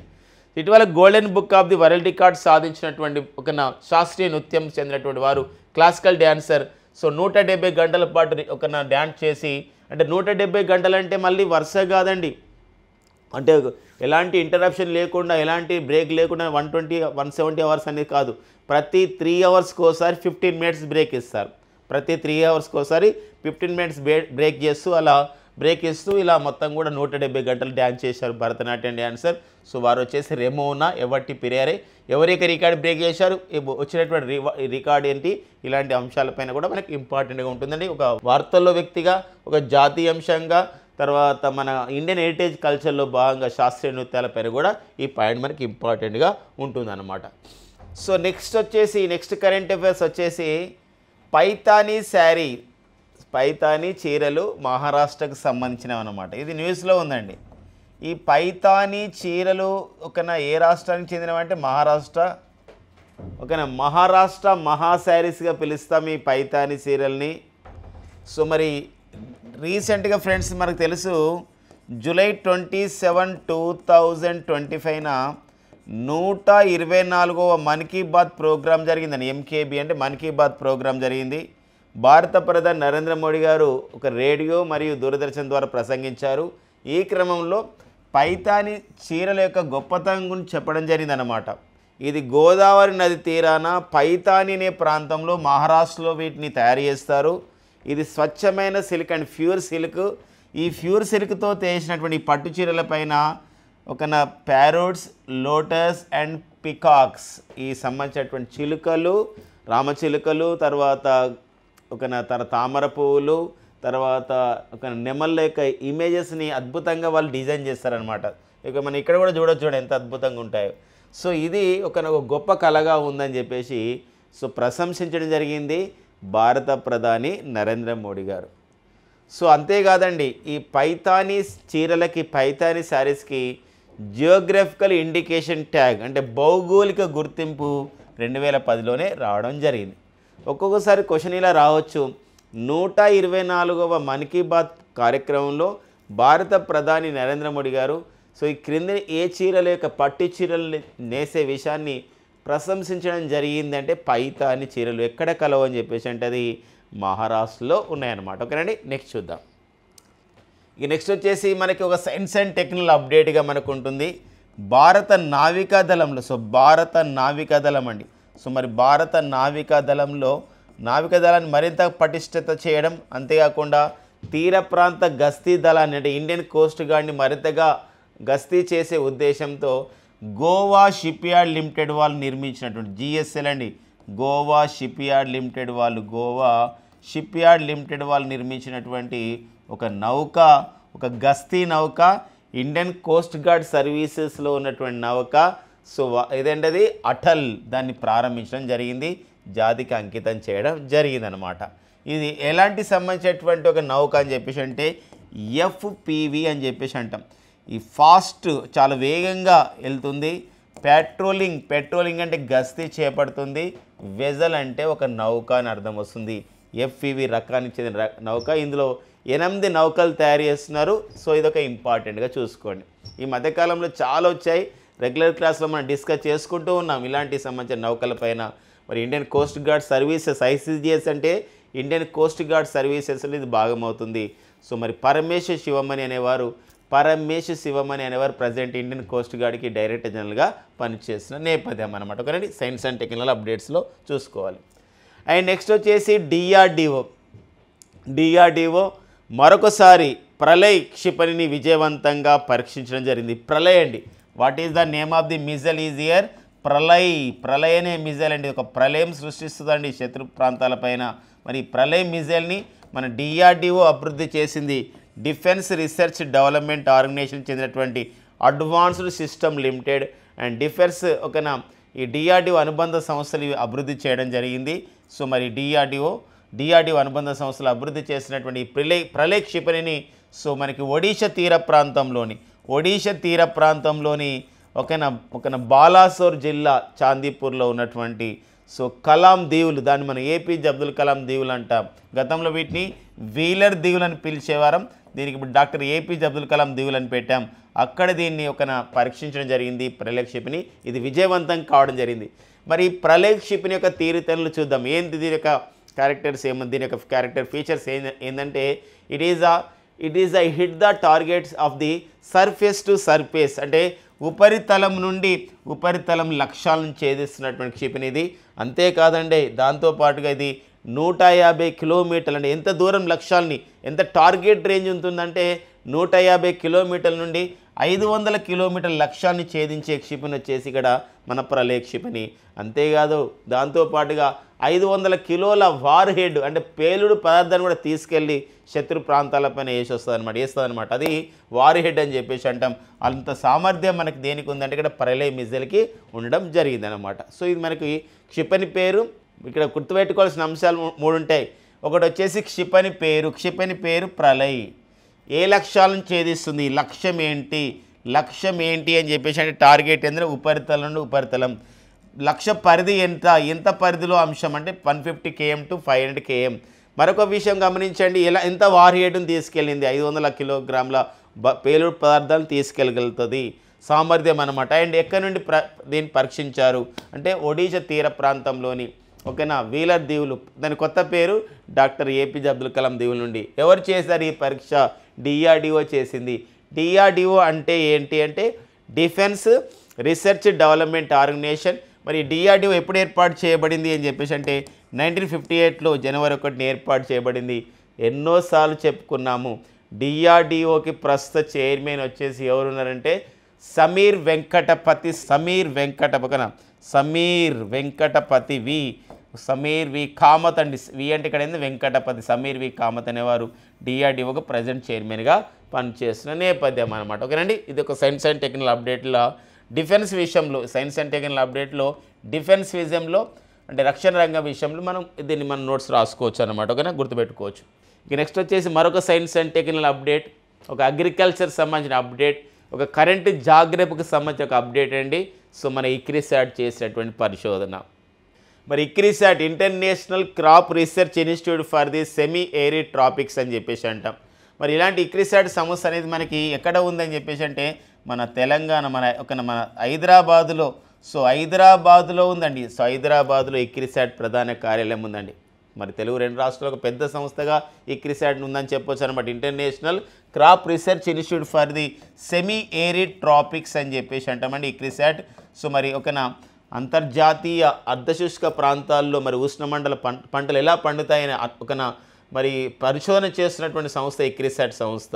Speaker 1: ఇటీవల golden book of the world record సాధించినటువంటి ఒక శాస్త్రీయ నృత్యం చెందినటువంటి వారు క్లాసికల్ డ్యాన్సర్. సో 170 గంటల పాటు ఒక డ్యాన్స్ చేసి, అంటే 170 గంటలు అంటే మళ్ళీ వరుస కాదండి, అంటే ఎలాంటి ఇంటరప్షన్ లేకుండా ఎలాంటి బ్రేక్ లేకుండా 170 అవర్స్ అనేది కాదు. ప్రతి 3 అవర్స్కి ఒకసారి 15 మినిట్స్ బ్రేక్ ఇస్తారు. ప్రతి 3 అవర్స్కి ఒకసారి 15 మినిట్స్ బ్రేక్ చేస్తూ బ్రేక్ ఇస్తూ ఇలా మొత్తం కూడా 170 గంటలు డ్యాన్స్ చేశారు భరతనాట్యం డ్యాన్సర్. సో వారు వచ్చేసి రెమోనా ఎవట్టి పిరేరి. ఎవరైతే రికార్డ్ బ్రేక్ చేశారు, వచ్చినటువంటి రికార్డ్ ఏంటి, ఇలాంటి అంశాలపైన కూడా మనకి ఇంపార్టెంట్గా ఉంటుందండి. ఒక వార్తల్లో వ్యక్తిగా, ఒక జాతీయ అంశంగా, తర్వాత మన ఇండియన్ హెరిటేజ్ కల్చర్లో భాగంగా శాస్త్రీయ నృత్యాలపైన కూడా ఈ పాయింట్ మనకి ఇంపార్టెంట్గా ఉంటుందన్నమాట. సో నెక్స్ట్ కరెంట్ అఫైర్స్ వచ్చేసి పైతానీ చీరలు మహారాష్ట్రకు సంబంధించినవి అన్నమాట. ఇది న్యూస్లో ఉందండి. ఈ పైతానీ చీరలు ఏ రాష్ట్రానికి చెందినవంటే మహారాష్ట్ర. మహారాష్ట్ర మహాశారీస్గా పిలుస్తాం ఈ పైతానీ చీరల్ని. సో మరి రీసెంట్గా ఫ్రెండ్స్ మనకు తెలుసు జూలై 27, 2025న 124వ మన్ కీ బాత్ ప్రోగ్రాం జరిగిందని. MKB అంటే మన్ కీ బాత్ ప్రోగ్రాం జరిగింది. భారత ప్రధాని నరేంద్ర మోడీ గారు ఒక రేడియో మరియు దూరదర్శన్ ద్వారా ప్రసంగించారు. ఈ క్రమంలో పైతానీ చీరల యొక్క గొప్పతనం గురించి చెప్పడం జరిగిందన్నమాట. ఇది గోదావరి నది తీరాన పైతానీ అనే ప్రాంతంలో మహారాష్ట్రలో వీటిని తయారు చేస్తారు. ఇది స్వచ్ఛమైన సిల్క్ అండ్ ప్యూర్ సిల్క్. ఈ ప్యూర్ సిల్క్తో చేసినటువంటి పట్టు చీరల పైన ప్యారోట్స్, లోటస్ అండ్ పికాక్స్ ఈ సంబంధించినటువంటి చిలుకలు, రామచిలుకలు, తర్వాత తామర పువ్వులు, తర్వాత నెమళ్ళ యొక్క ఇమేజెస్ని అద్భుతంగా వాళ్ళు డిజైన్ చేస్తారనమాట. మనం ఇక్కడ కూడా చూడొచ్చు ఎంత అద్భుతంగా ఉంటాయో. సో ఇది ఒక గొప్ప కళగా ఉందని చెప్పేసి సో ప్రశంసించడం జరిగింది భారత ప్రధాని నరేంద్ర మోడీ గారు. సో అంతేకాదండి, ఈ పైతానీ చీరలకి, పైతానీ శారీస్కి జియోగ్రఫికల్ ఇండికేషన్ ట్యాగ్ అంటే భౌగోళిక గుర్తింపు 2010లోనే రావడం జరిగింది. ఒక్కొక్కసారి క్వశ్చన్ ఇలా రావచ్చు, 124వ మన్ కీ బాత్ కార్యక్రమంలో భారత ప్రధాని నరేంద్ర మోడీ గారు సో ఈ క్రింద ఏ చీరల యొక్క పట్టు చీరలు నేసే విషయాన్ని ప్రశంసించడం జరిగిందంటే పైతానీ చీరలు ఎక్కడ కలవు అని చెప్పేసి అంటే అది మహారాష్ట్రలో ఉన్నాయన్నమాట. ఓకేనండి, నెక్స్ట్ చూద్దాం. ఇక నెక్స్ట్ వచ్చేసి మనకి ఒక సైన్స్ అండ్ టెక్నాలజీ అప్డేట్గా మనకు ఉంటుంది. భారత నావికాదళంలో భారత నావికాదళం అండి. సో మరి భారత నావికాదళాన్ని మరింత పటిష్టత చేయడం, అంతేకాకుండా తీర ప్రాంత గస్తీ దళాన్ని అంటే ఇండియన్ కోస్ట్ గార్డ్ని మరింతగా గస్తీ చేసే ఉద్దేశంతో గోవా షిప్యార్డ్ లిమిటెడ్ వాళ్ళు నిర్మించినటువంటి GSL అండి, గోవా షిప్యార్డ్ లిమిటెడ్ వాళ్ళు నిర్మించినటువంటి ఒక నౌక, ఒక గస్తీ నౌక, ఇండియన్ కోస్ట్ గార్డ్ సర్వీసెస్లో ఉన్నటువంటి నౌక. సో ఇదేంటది అటల్, దాన్ని ప్రారంభించడం జరిగింది, జాతికి అంకితం చేయడం జరిగిందనమాట. ఇది ఎలాంటి సంబంధించినటువంటి ఒక నౌక అని చెప్పేసి అంటే FPV అని చెప్పేసి అంటాం. ఈ ఫాస్ట్, చాలా వేగంగా వెళ్తుంది. పెట్రోలింగ్ అంటే గస్తీ చేపడుతుంది. వెజల్ అంటే ఒక నౌక అని అర్థం వస్తుంది. FPV రకానికి చెందిన నౌక. ఇందులో 8 నౌకలు తయారు చేస్తున్నారు. సో ఇదొక ఇంపార్టెంట్గా చూసుకోండి. ఈ మధ్యకాలంలో చాలా వచ్చాయి, రెగ్యులర్ క్లాస్లో మనం డిస్కస్ చేసుకుంటూ ఉన్నాం ఇలాంటి సంబంధించిన నౌకల పైన. మరి Indian coast guard services, ICGS అంటే ఇండియన్ కోస్ట్ గార్డ్ సర్వీసెస్లో ఇది భాగమవుతుంది. సో మరి పరమేశ్వర్ శివమణి అనేవారు ప్రజెంట్ ఇండియన్ కోస్ట్ గార్డ్కి డైరెక్టర్ జనరల్గా పనిచేస్తున్న నేపథ్యం అనమాట. ఒకరండి సైన్స్ అండ్ టెక్నాలజీ అప్డేట్స్లో చూసుకోవాలి. అండ్ నెక్స్ట్ వచ్చేసి DRDO మరొకసారి ప్రళయ్ క్షిపణిని విజయవంతంగా పరీక్షించడం జరిగింది. ప్రళయ్ అండి, what is the name of the missile is here? Pralay అనే మిజైల్ అండి, ఒక ప్రళయం సృష్టిస్తుందండి శత్రు ప్రాంతాలపైన. మరి ప్రళయ్ మిజైల్ని మన DRDO అభివృద్ధి చేసింది. డిఫెన్స్ రీసెర్చ్ డెవలప్మెంట్ ఆర్గనైజేషన్ చెందినటువంటి advanced system limited and defence ఈ DRDO అనుబంధ సంస్థలు అభివృద్ధి చేయడం జరిగింది. సో మరి DRDO అనుబంధ సంస్థలు అభివృద్ధి చేసినటువంటి ప్రళయ్ క్షిపణిని సో మనకి ఒడిషా తీర ప్రాంతంలోని ఒక బాలాసోర్ జిల్లా చాందీపూర్లో ఉన్నటువంటి సో కలాం దీవులు, దాన్ని మనం APJ అబ్దుల్ కలాం దీవులు అంటాం. గతంలో వీటిని వీలర్ దీవులు అని పిలిచేవారం, దీనికి ఇప్పుడు డాక్టర్ APJ అబ్దుల్ కలాం దీవులు అని పెట్టాం. అక్కడ దీన్ని పరీక్షించడం జరిగింది ప్రళయ్ క్షిపణి. ఇది విజయవంతం కావడం జరిగింది. మరి ప్రళయ్ క్షిపణి యొక్క తీరుతెన్నులు చూద్దాం. ఏంటి దీని యొక్క క్యారెక్టర్స్, దీని యొక్క క్యారెక్టర్ ఫీచర్స్ ఏంటంటే it is a hit the targets of the surface to surface, అంటే ఉపరితలం లక్ష్యాలను ఛేదిస్తున్నటువంటి క్షిపణి ఇది. అంతేకాదండి, దాంతోపాటుగా ఇది 150 కిలోమీటర్లు, అంటే ఎంత దూరం లక్ష్యాలని, ఎంత టార్గెట్ రేంజ్ ఉంటుందంటే 150 కిలోమీటర్ల నుండి 500 కిలోమీటర్ల లక్ష్యాన్ని ఛేదించే క్షిపణి వచ్చేసి ఇక్కడ మన ప్రళయ్ క్షిపణి. అంతేకాదు, దాంతోపాటుగా 500 కిలోల వార్ హెడ్ అంటే పేలుడు పదార్థాన్ని కూడా తీసుకెళ్ళి శత్రు ప్రాంతాలపైన వేస్తుందన్నమాట. అది వార్ హెడ్ అని చెప్పేసి అంటాం. అంత సామర్థ్యం మనకి దేనికి ఉందంటే ఇక్కడ ప్రళయ్ మిజైల్కి ఉండడం జరిగిందనమాట. సో ఇది మనకి క్షిపణి పేరు. ఇక్కడ గుర్తుపెట్టుకోవాల్సిన అంశాలు 3 ఉంటాయి. ఒకటి వచ్చేసి క్షిపణి పేరు ప్రళయ్. ఏ లక్ష్యాలను ఛేదిస్తుంది, లక్ష్యం ఏంటి అని చెప్పేసి అంటే టార్గెట్ ఏంటంటే ఉపరితలం. లక్ష్య పరిధి ఎంత పరిధిలో అంశం అంటే 150 km to 500 km. మరొక విషయం గమనించండి, ఎంత వార్ హెడ్ను తీసుకెళ్ళింది, 500 కిలోగ్రాముల పేలుడు పదార్థాలను తీసుకెళ్ళగలుగుతుంది సామర్థ్యం అనమాట. అండ్ ఎక్కడి నుండి దీన్ని పరీక్షించారు అంటే ఒడిషా తీర ప్రాంతంలోని వీలర్ దీవులు, దాని కొత్త పేరు డాక్టర్ APJ అబ్దుల్ కలాం దీవుల నుండి. ఎవరు చేశారు ఈ పరీక్ష? DRDO చేసింది. DRDO అంటే ఏంటి అంటే డిఫెన్స్ రీసెర్చ్ డెవలప్మెంట్ ఆర్గనైజేషన్. మరి DRDO ఎప్పుడు ఏర్పాటు చేయబడింది అని చెప్పేసి అంటే 1958లో జనవరి 1న ఏర్పాటు చేయబడింది. ఎన్నోసార్లు చెప్పుకున్నాము. DRDOకి ప్రస్తుత చైర్మన్ వచ్చేసి ఎవరున్నారంటే సమీర్ వెంకటపతి సమీర్ వి కామత్ అండి. అంటే ఇక్కడ ఏంది వెంకటపతి, సమీర్ వి కామత్ అనేవారు DRDOకి ప్రజెంట్ చైర్మన్గా పనిచేస్తున్న నేపథ్యం అనమాట. ఓకేనండి, ఇది ఒక సైన్స్ అండ్ టెక్నికల్ అప్డేట్లో డిఫెన్స్ విషయంలో, డిఫెన్స్ విషయంలో అంటే రక్షణ రంగం విషయంలో దీన్ని మనం నోట్స్ రాసుకోవచ్చు అనమాట. ఓకేనా, గుర్తుపెట్టుకోవచ్చు. ఇక నెక్స్ట్ వచ్చేసి మరొక సైన్స్ అండ్ టెక్నికల్ అప్డేట్, ఒక అగ్రికల్చర్ సంబంధించిన అప్డేట్, ఒక కరెంటు జాగ్రత్తకు సంబంధించిన ఒక అప్డేట్ అండి. సో మన ICRISAT చేసినటువంటి పరిశోధన. మరి ICRISAT international crop research institute for the semi arid tropics అని చెప్పేసి అంటాం. మరి ఇలాంటి ICRISAT సంస్థ అనేది మనకి ఎక్కడ ఉందని చెప్పేసి అంటే మన తెలంగాణ, మన హైదరాబాదులో. సో హైదరాబాదులో ఉందండి. సో హైదరాబాదులో ICRISAT ప్రధాన కార్యాలయం ఉందండి. మరి తెలుగు 2 రాష్ట్రాలకు ఒక పెద్ద సంస్థగా ICRISAT ఉందని చెప్పొచ్చు అనమాట. International crop research institute for the semi arid tropics అని చెప్పేసి అంటామండి ICRISAT. సో మరి అంతర్జాతీయ అర్ధశుష్క ప్రాంతాల్లో మరి ఉష్ణమండల పంటలు ఎలా పండుతాయని మరి పరిశోధన చేస్తున్నటువంటి సంస్థ ఇక్రిసాట్ సంస్థ.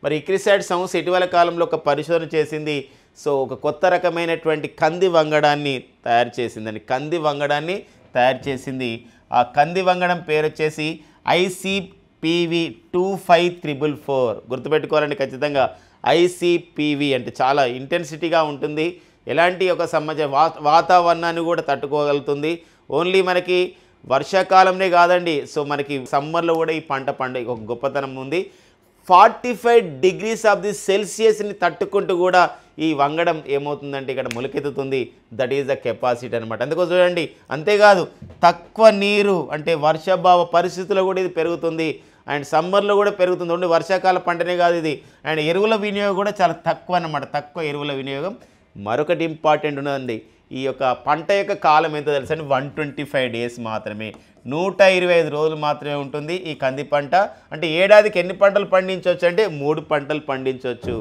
Speaker 1: మరి ఇక్రిసాట్ సంస్థ ఇటీవల కాలంలో ఒక పరిశోధన చేసింది. సో ఒక కొత్త రకమైనటువంటి కంది వంగడాన్ని తయారు చేసిందని, కంది వంగడాన్ని తయారు చేసింది. ఆ కంది వంగడం పేరు వచ్చేసి ICPV 25344. గుర్తుపెట్టుకోవాలండి ఖచ్చితంగా. ICPV అంటే చాలా ఇంటెన్సిటీగా ఉంటుంది, ఎలాంటి ఒక వాతావరణాన్ని కూడా తట్టుకోగలుగుతుంది. ఓన్లీ మనకి వర్షాకాలంనే కాదండి, సో మనకి సమ్మర్లో కూడా ఈ పంట పండే ఒక గొప్పతనం ఉంది. 45 degrees ఆఫ్ ది సెల్సియస్ని తట్టుకుంటూ కూడా ఈ వంగడం ఏమవుతుందంటే ఇక్కడ మొలకెత్తుతుంది. దట్ ఈజ్ ద కెపాసిటీ అనమాట. అందుకో చూడండి. అంతేకాదు తక్కువ నీరు అంటే వర్షాభావ పరిస్థితుల్లో కూడా ఇది పెరుగుతుంది, అండ్ సమ్మర్లో కూడా పెరుగుతుంది. ఓన్లీ వర్షాకాల పంటనే కాదు ఇది. అండ్ ఎరువుల వినియోగం కూడా చాలా తక్కువ అన్నమాట, తక్కువ ఎరువుల వినియోగం. మరొకటి ఇంపార్టెంట్ ఉన్నదండి, ఈ యొక్క పంట యొక్క కాలం ఎంతో తెలుసా అండి? 125 days మాత్రమే, 125 రోజులు మాత్రమే ఉంటుంది ఈ కంది పంట. అంటే ఏడాదికి ఎన్ని పంటలు పండించవచ్చు అంటే 3 పంటలు పండించవచ్చు.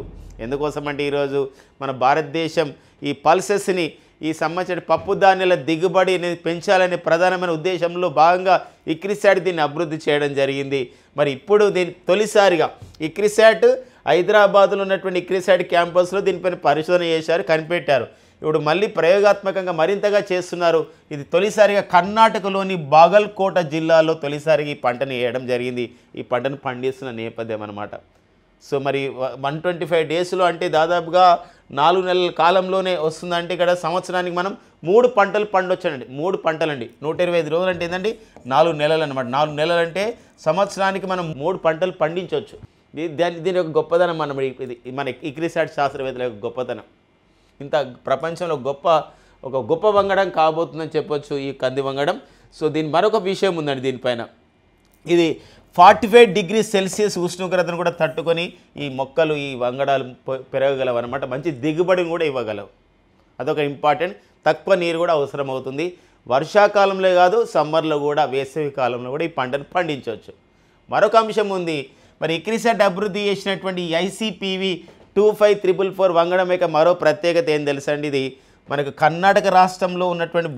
Speaker 1: ఎందుకోసం అంటే ఈరోజు మన భారతదేశం ఈ పల్సెస్ని, ఈ సంబంధించిన పప్పు ధాన్యాల దిగుబడిని పెంచాలనే ప్రధానమైన ఉద్దేశంలో భాగంగా ఇక్రిసాట్ దీన్ని అభివృద్ధి చేయడం జరిగింది. మరి ఇప్పుడు దీని తొలిసారిగా ఇక్రిసాట్ హైదరాబాద్లో ఉన్నటువంటి ఇక్రిసాట్ క్యాంపస్లో దీనిపైన పరిశోధన చేశారు, కనిపెట్టారు. ఇప్పుడు మళ్ళీ ప్రయోగాత్మకంగా మరింతగా చేస్తున్నారు. ఇది తొలిసారిగా కర్ణాటకలోని బాగల్కోట జిల్లాలో తొలిసారిగా ఈ పంటను వేయడం జరిగింది. ఈ పంటను పండిస్తున్న నేపథ్యం అన్నమాట. సో మరి 125 daysలో అంటే దాదాపుగా 4 నెలల కాలంలోనే వస్తుందంటే ఇక్కడ సంవత్సరానికి మనం 3 పంటలు పండొచ్చండి. 3 పంటలండి. 125 రోజులు అంటే ఏంటండి? 4 నెలలు అనమాట. 4 నెలలు అంటే సంవత్సరానికి మనం 3 పంటలు పండించవచ్చు. దీని యొక్క గొప్పదనం ఇది మన ఇక్రిసాట్ శాస్త్రవేత్తల యొక్క గొప్పతనం. ఇంత ప్రపంచంలో ఒక గొప్ప వంగడం కాబోతుందని చెప్పొచ్చు ఈ కంది వంగడం. సో దీని మరొక విషయం ఉందండి దీనిపైన. ఇది 45 degrees సెల్సియస్ ఉష్ణోగ్రతను కూడా తట్టుకొని ఈ మొక్కలు, ఈ వంగడాలు పెరగగలవు అనమాట. మంచి దిగుబడిని కూడా ఇవ్వగలవు. అదొక ఇంపార్టెంట్. తక్కువ నీరు కూడా అవసరం అవుతుంది. వర్షాకాలంలో కాదు, సమ్మర్లో కూడా, వేసవి కాలంలో కూడా ఈ పంటను పండించవచ్చు. మరొక అంశం ఉంది. మరి ఇక్రిసాట్ అభివృద్ధి చేసినటువంటి ICPV 25344 వంగడం యొక్క మరో ప్రత్యేకత ఏం తెలుసండి? ఇది మనకు కర్ణాటక రాష్ట్రంలో ఉన్నటువంటి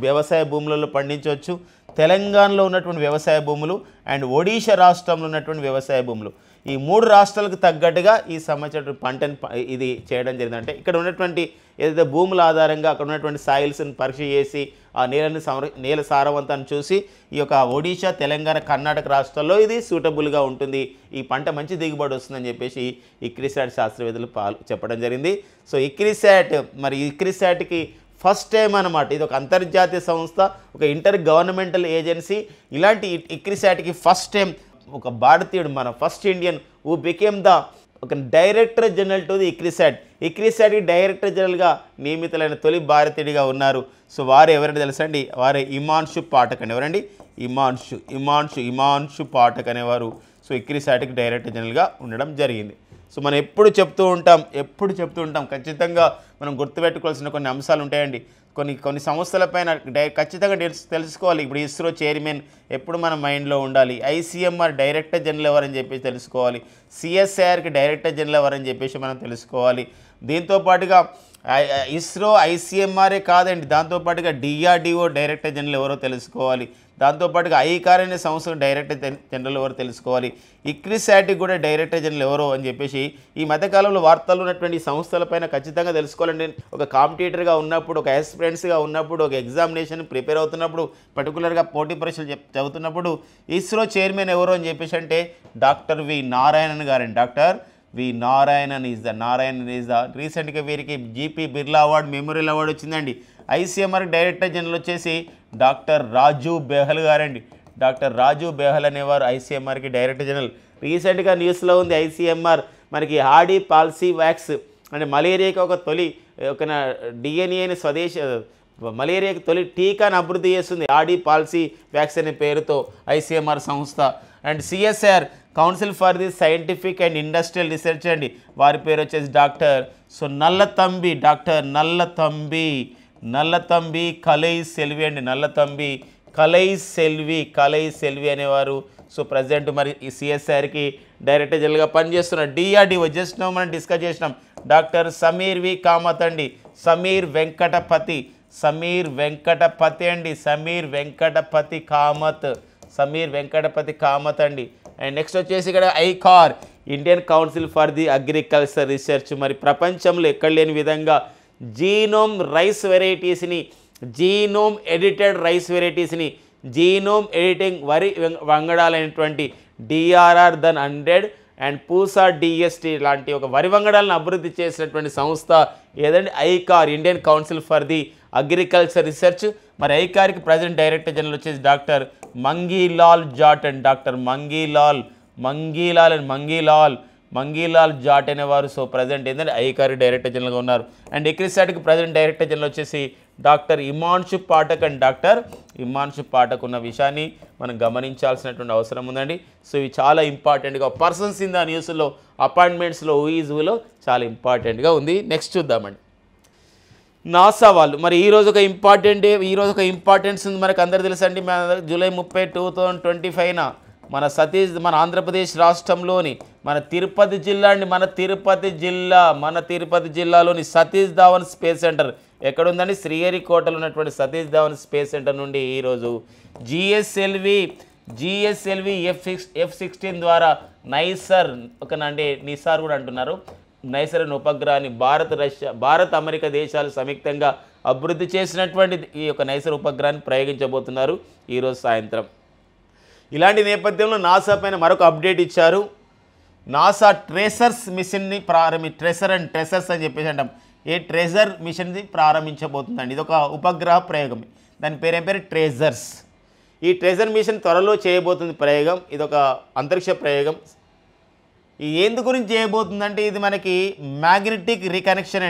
Speaker 1: వ్యవసాయ భూములలో పండించవచ్చు, తెలంగాణలో ఉన్నటువంటి వ్యవసాయ భూములు అండ్ ఒడిషా రాష్ట్రంలో ఉన్నటువంటి వ్యవసాయ భూములు, ఈ 3 రాష్ట్రాలకు తగ్గట్టుగా ఈ సంవత్సరం పంటను ఇది చేయడం జరిగింది. అంటే ఇక్కడ ఉన్నటువంటి ఏదైతే భూముల ఆధారంగా అక్కడ ఉన్నటువంటి సాయిల్స్ని పరీక్ష చేసి ఆ నేల సారవంతాన్ని చూసి ఈ యొక్క ఒడిషా, తెలంగాణ, కర్ణాటక రాష్ట్రాల్లో ఇది సూటబుల్గా ఉంటుంది, ఈ పంట మంచి దిగుబడి వస్తుందని చెప్పేసి ఇక్రిసాట్ శాస్త్రవేత్తలు చెప్పడం జరిగింది. సో ఇక్రిసాట్కి ఫస్ట్ టైం అన్నమాట. ఇది ఒక అంతర్జాతీయ సంస్థ, ఒక ఇంటర్ గవర్నమెంటల్ ఏజెన్సీ. ఇలాంటి ఇక్రిసాట్కి ఫస్ట్ టైం ఒక భారతీయుడు, మన ఫస్ట్ ఇండియన్ హూ బికేమ్ ఒక డైరెక్టర్ జనరల్ టు ది ఇక్రిసాట్కి డైరెక్టర్ జనరల్గా నియమితులైన తొలి భారతీయుడిగా ఉన్నారు. సో వారు ఎవరంటే తెలుసండి? వారే హిమాన్షు పాఠక్ అని. ఎవరండి? హిమాన్షు పాఠక్ అనేవారు సో ఇక్రిసాట్కి డైరెక్టర్ జనరల్గా ఉండడం జరిగింది. సో మనం ఎప్పుడు చెప్తూ ఉంటాం ఖచ్చితంగా మనం గుర్తుపెట్టుకోవాల్సిన కొన్ని అంశాలు ఉంటాయండి. కొన్ని సంస్థలపైన ఖచ్చితంగా తెలుసుకోవాలి. ఇప్పుడు ఇస్రో చైర్మన్ ఎప్పుడు మన మైండ్లో ఉండాలి. ICMR డైరెక్టర్ జనరల్ ఎవరని చెప్పేసి తెలుసుకోవాలి. CSIRకి డైరెక్టర్ జనరల్ ఎవరని చెప్పేసి మనం తెలుసుకోవాలి. దీంతోపాటుగా ఇస్రో, ICMRే కాదండి, దాంతోపాటుగా DRDO డైరెక్టర్ జనరల్ ఎవరో తెలుసుకోవాలి. దాంతోపాటుగా ఐకార్ అనే సంస్థకు డైరెక్టర్ జనరల్ ఎవరో తెలుసుకోవాలి. ఇక్రిసాట్కి కూడా డైరెక్టర్ జనరల్ ఎవరో అని చెప్పేసి ఈ మధ్యకాలంలో వార్తలు ఉన్నటువంటి సంస్థలపైన ఖచ్చితంగా తెలుసుకోవాలండి. ఒక కాంపిటీటర్గా ఉన్నప్పుడు, ఒక ఆస్పిరెంట్స్గా ఉన్నప్పుడు, ఒక ఎగ్జామినేషన్ ప్రిపేర్ అవుతున్నప్పుడు, పర్టికులర్గా పోటీ పరీక్షలు చదువుతున్నప్పుడు ఇస్రో చైర్మన్ ఎవరో అని చెప్పేసి అంటే డాక్టర్ వి నారాయణన్ గారండి. Doctor V Narayanan is the రీసెంట్గా వీరికి GP Birla award, memorial award వచ్చిందండి. ICMR డైరెక్టర్ జనరల్ వచ్చేసి డాక్టర్ రాజు బెహల్ గారండి. డాక్టర్ రాజు బెహల్ అనేవారు ICMRకి డైరెక్టర్ జనరల్. రీసెంట్గా న్యూస్లో ఉంది ICMR మనకి హాడీ పాల్సీ వ్యాక్స్ అంటే మలేరియాకి ఒక DNAని మలేరియాకి తొలి టీకాను అభివృద్ధి చేస్తుంది. హాడీ పాల్సీ వ్యాక్స్ అనే పేరుతో ICMR సంస్థ. And CSIR council for the scientific and industrial research అండి, వారి పేరు వచ్చేసి డాక్టర్ నల్లతంబి కలై సెల్వి అండి. నల్లతంబి కలై సెల్వి అనేవారు సో ప్రజెంట్ మరి ఈ CSIRకి డైరెక్టర్ జనరల్గా పనిచేస్తున్నారు. DRDO జస్ట్ మనం డిస్కస్ చేసినాం. డాక్టర్ సమీర్ వి కామత్ అండి, సమీర్ వెంకటపతి సమీర్ వెంకటపతి అండి, సమీర్ వెంకటపతి కామత్, సమీర్ వెంకటపతి కామత్ అండి. అండ్ నెక్స్ట్ వచ్చేసి ఇక్కడ ICAR, Indian council for the agriculture research. మరి ప్రపంచంలో ఎక్కడ లేని విధంగా జీనోమ్ రైస్ వెరైటీస్ని, జీనోమ్ ఎడిటెడ్ రైస్ వెరైటీస్ని, జీనోమ్ ఎడిటింగ్ వరి వంగడాలైనటువంటి DRR Dhan 100 and Pusa DST లాంటి ఒక వరి వంగడాలను అభివృద్ధి చేసినటువంటి సంస్థ ఏదండి? ICAR, Indian council for the agriculture research. మరి ఐకార్కి ప్రజెంట్ డైరెక్టర్ జనరల్ వచ్చేసి doctor Mangilal Jat and doctor Mangilal Jat అనేవారు. సో ప్రజెంట్ ఏంటంటే ఐకార్ డైరెక్టర్ జనరల్గా ఉన్నారు. అండ్ ఎక్రిసాట్కి ప్రజెంట్ డైరెక్టర్ జనరల్ వచ్చేసి doctor Himanshu Pathak and doctor Himanshu Pathak ఉన్న విషయాన్ని మనం గమనించాల్సినటువంటి అవసరం ఉందండి. సో ఇవి చాలా ఇంపార్టెంట్గా పర్సన్స్ ఇన్ ద న్యూస్లో, అపాయింట్మెంట్స్లో, ఊఈజులో చాలా ఇంపార్టెంట్గా ఉంది. నెక్స్ట్ చూద్దామండి నాసా వాళ్ళు. మరి ఈరోజు ఒక ఇంపార్టెన్స్ ఉంది మనకు అందరూ తెలుసండి. జూలై 30, 2025న మన ఆంధ్రప్రదేశ్ రాష్ట్రంలోని మన తిరుపతి జిల్లా అండి, మన తిరుపతి జిల్లాలోని సతీష్ ధావన్ స్పేస్ సెంటర్ ఎక్కడుందండి? శ్రీహరికోటలో ఉన్నటువంటి సతీష్ ధావన్ స్పేస్ సెంటర్ నుండి ఈరోజు జిఎస్ఎల్వి F-16 ద్వారా నైసర్ అంటే నిసార్ కూడా అంటున్నారు, నైసర్ అనే ఉపగ్రహాన్ని భారత్ అమెరికా దేశాలు సంయుక్తంగా అభివృద్ధి చేసినటువంటి ఈ యొక్క నైసర్ ఉపగ్రహాన్ని ప్రయోగించబోతున్నారు ఈరోజు సాయంత్రం. ఇలాంటి నేపథ్యంలో నాసా పైన మరొక అప్డేట్ ఇచ్చారు. నాసా ట్రేసర్స్ మిషన్ని ట్రెసర్స్ అని చెప్పేసి అంటాం. ట్రెజర్ మిషన్ని ప్రారంభించబోతుందండి. ఇది ఒక ఉపగ్రహ ప్రయోగం. దాని పేరు ట్రేజర్స్. ఈ ట్రెజర్ మిషన్ త్వరలో చేయబోతుంది ప్రయోగం. ఇది ఒక అంతరిక్ష ప్రయోగం. ఎందు గురించి చేయబోతుందంటే ఇది మనకి magnetic reconnection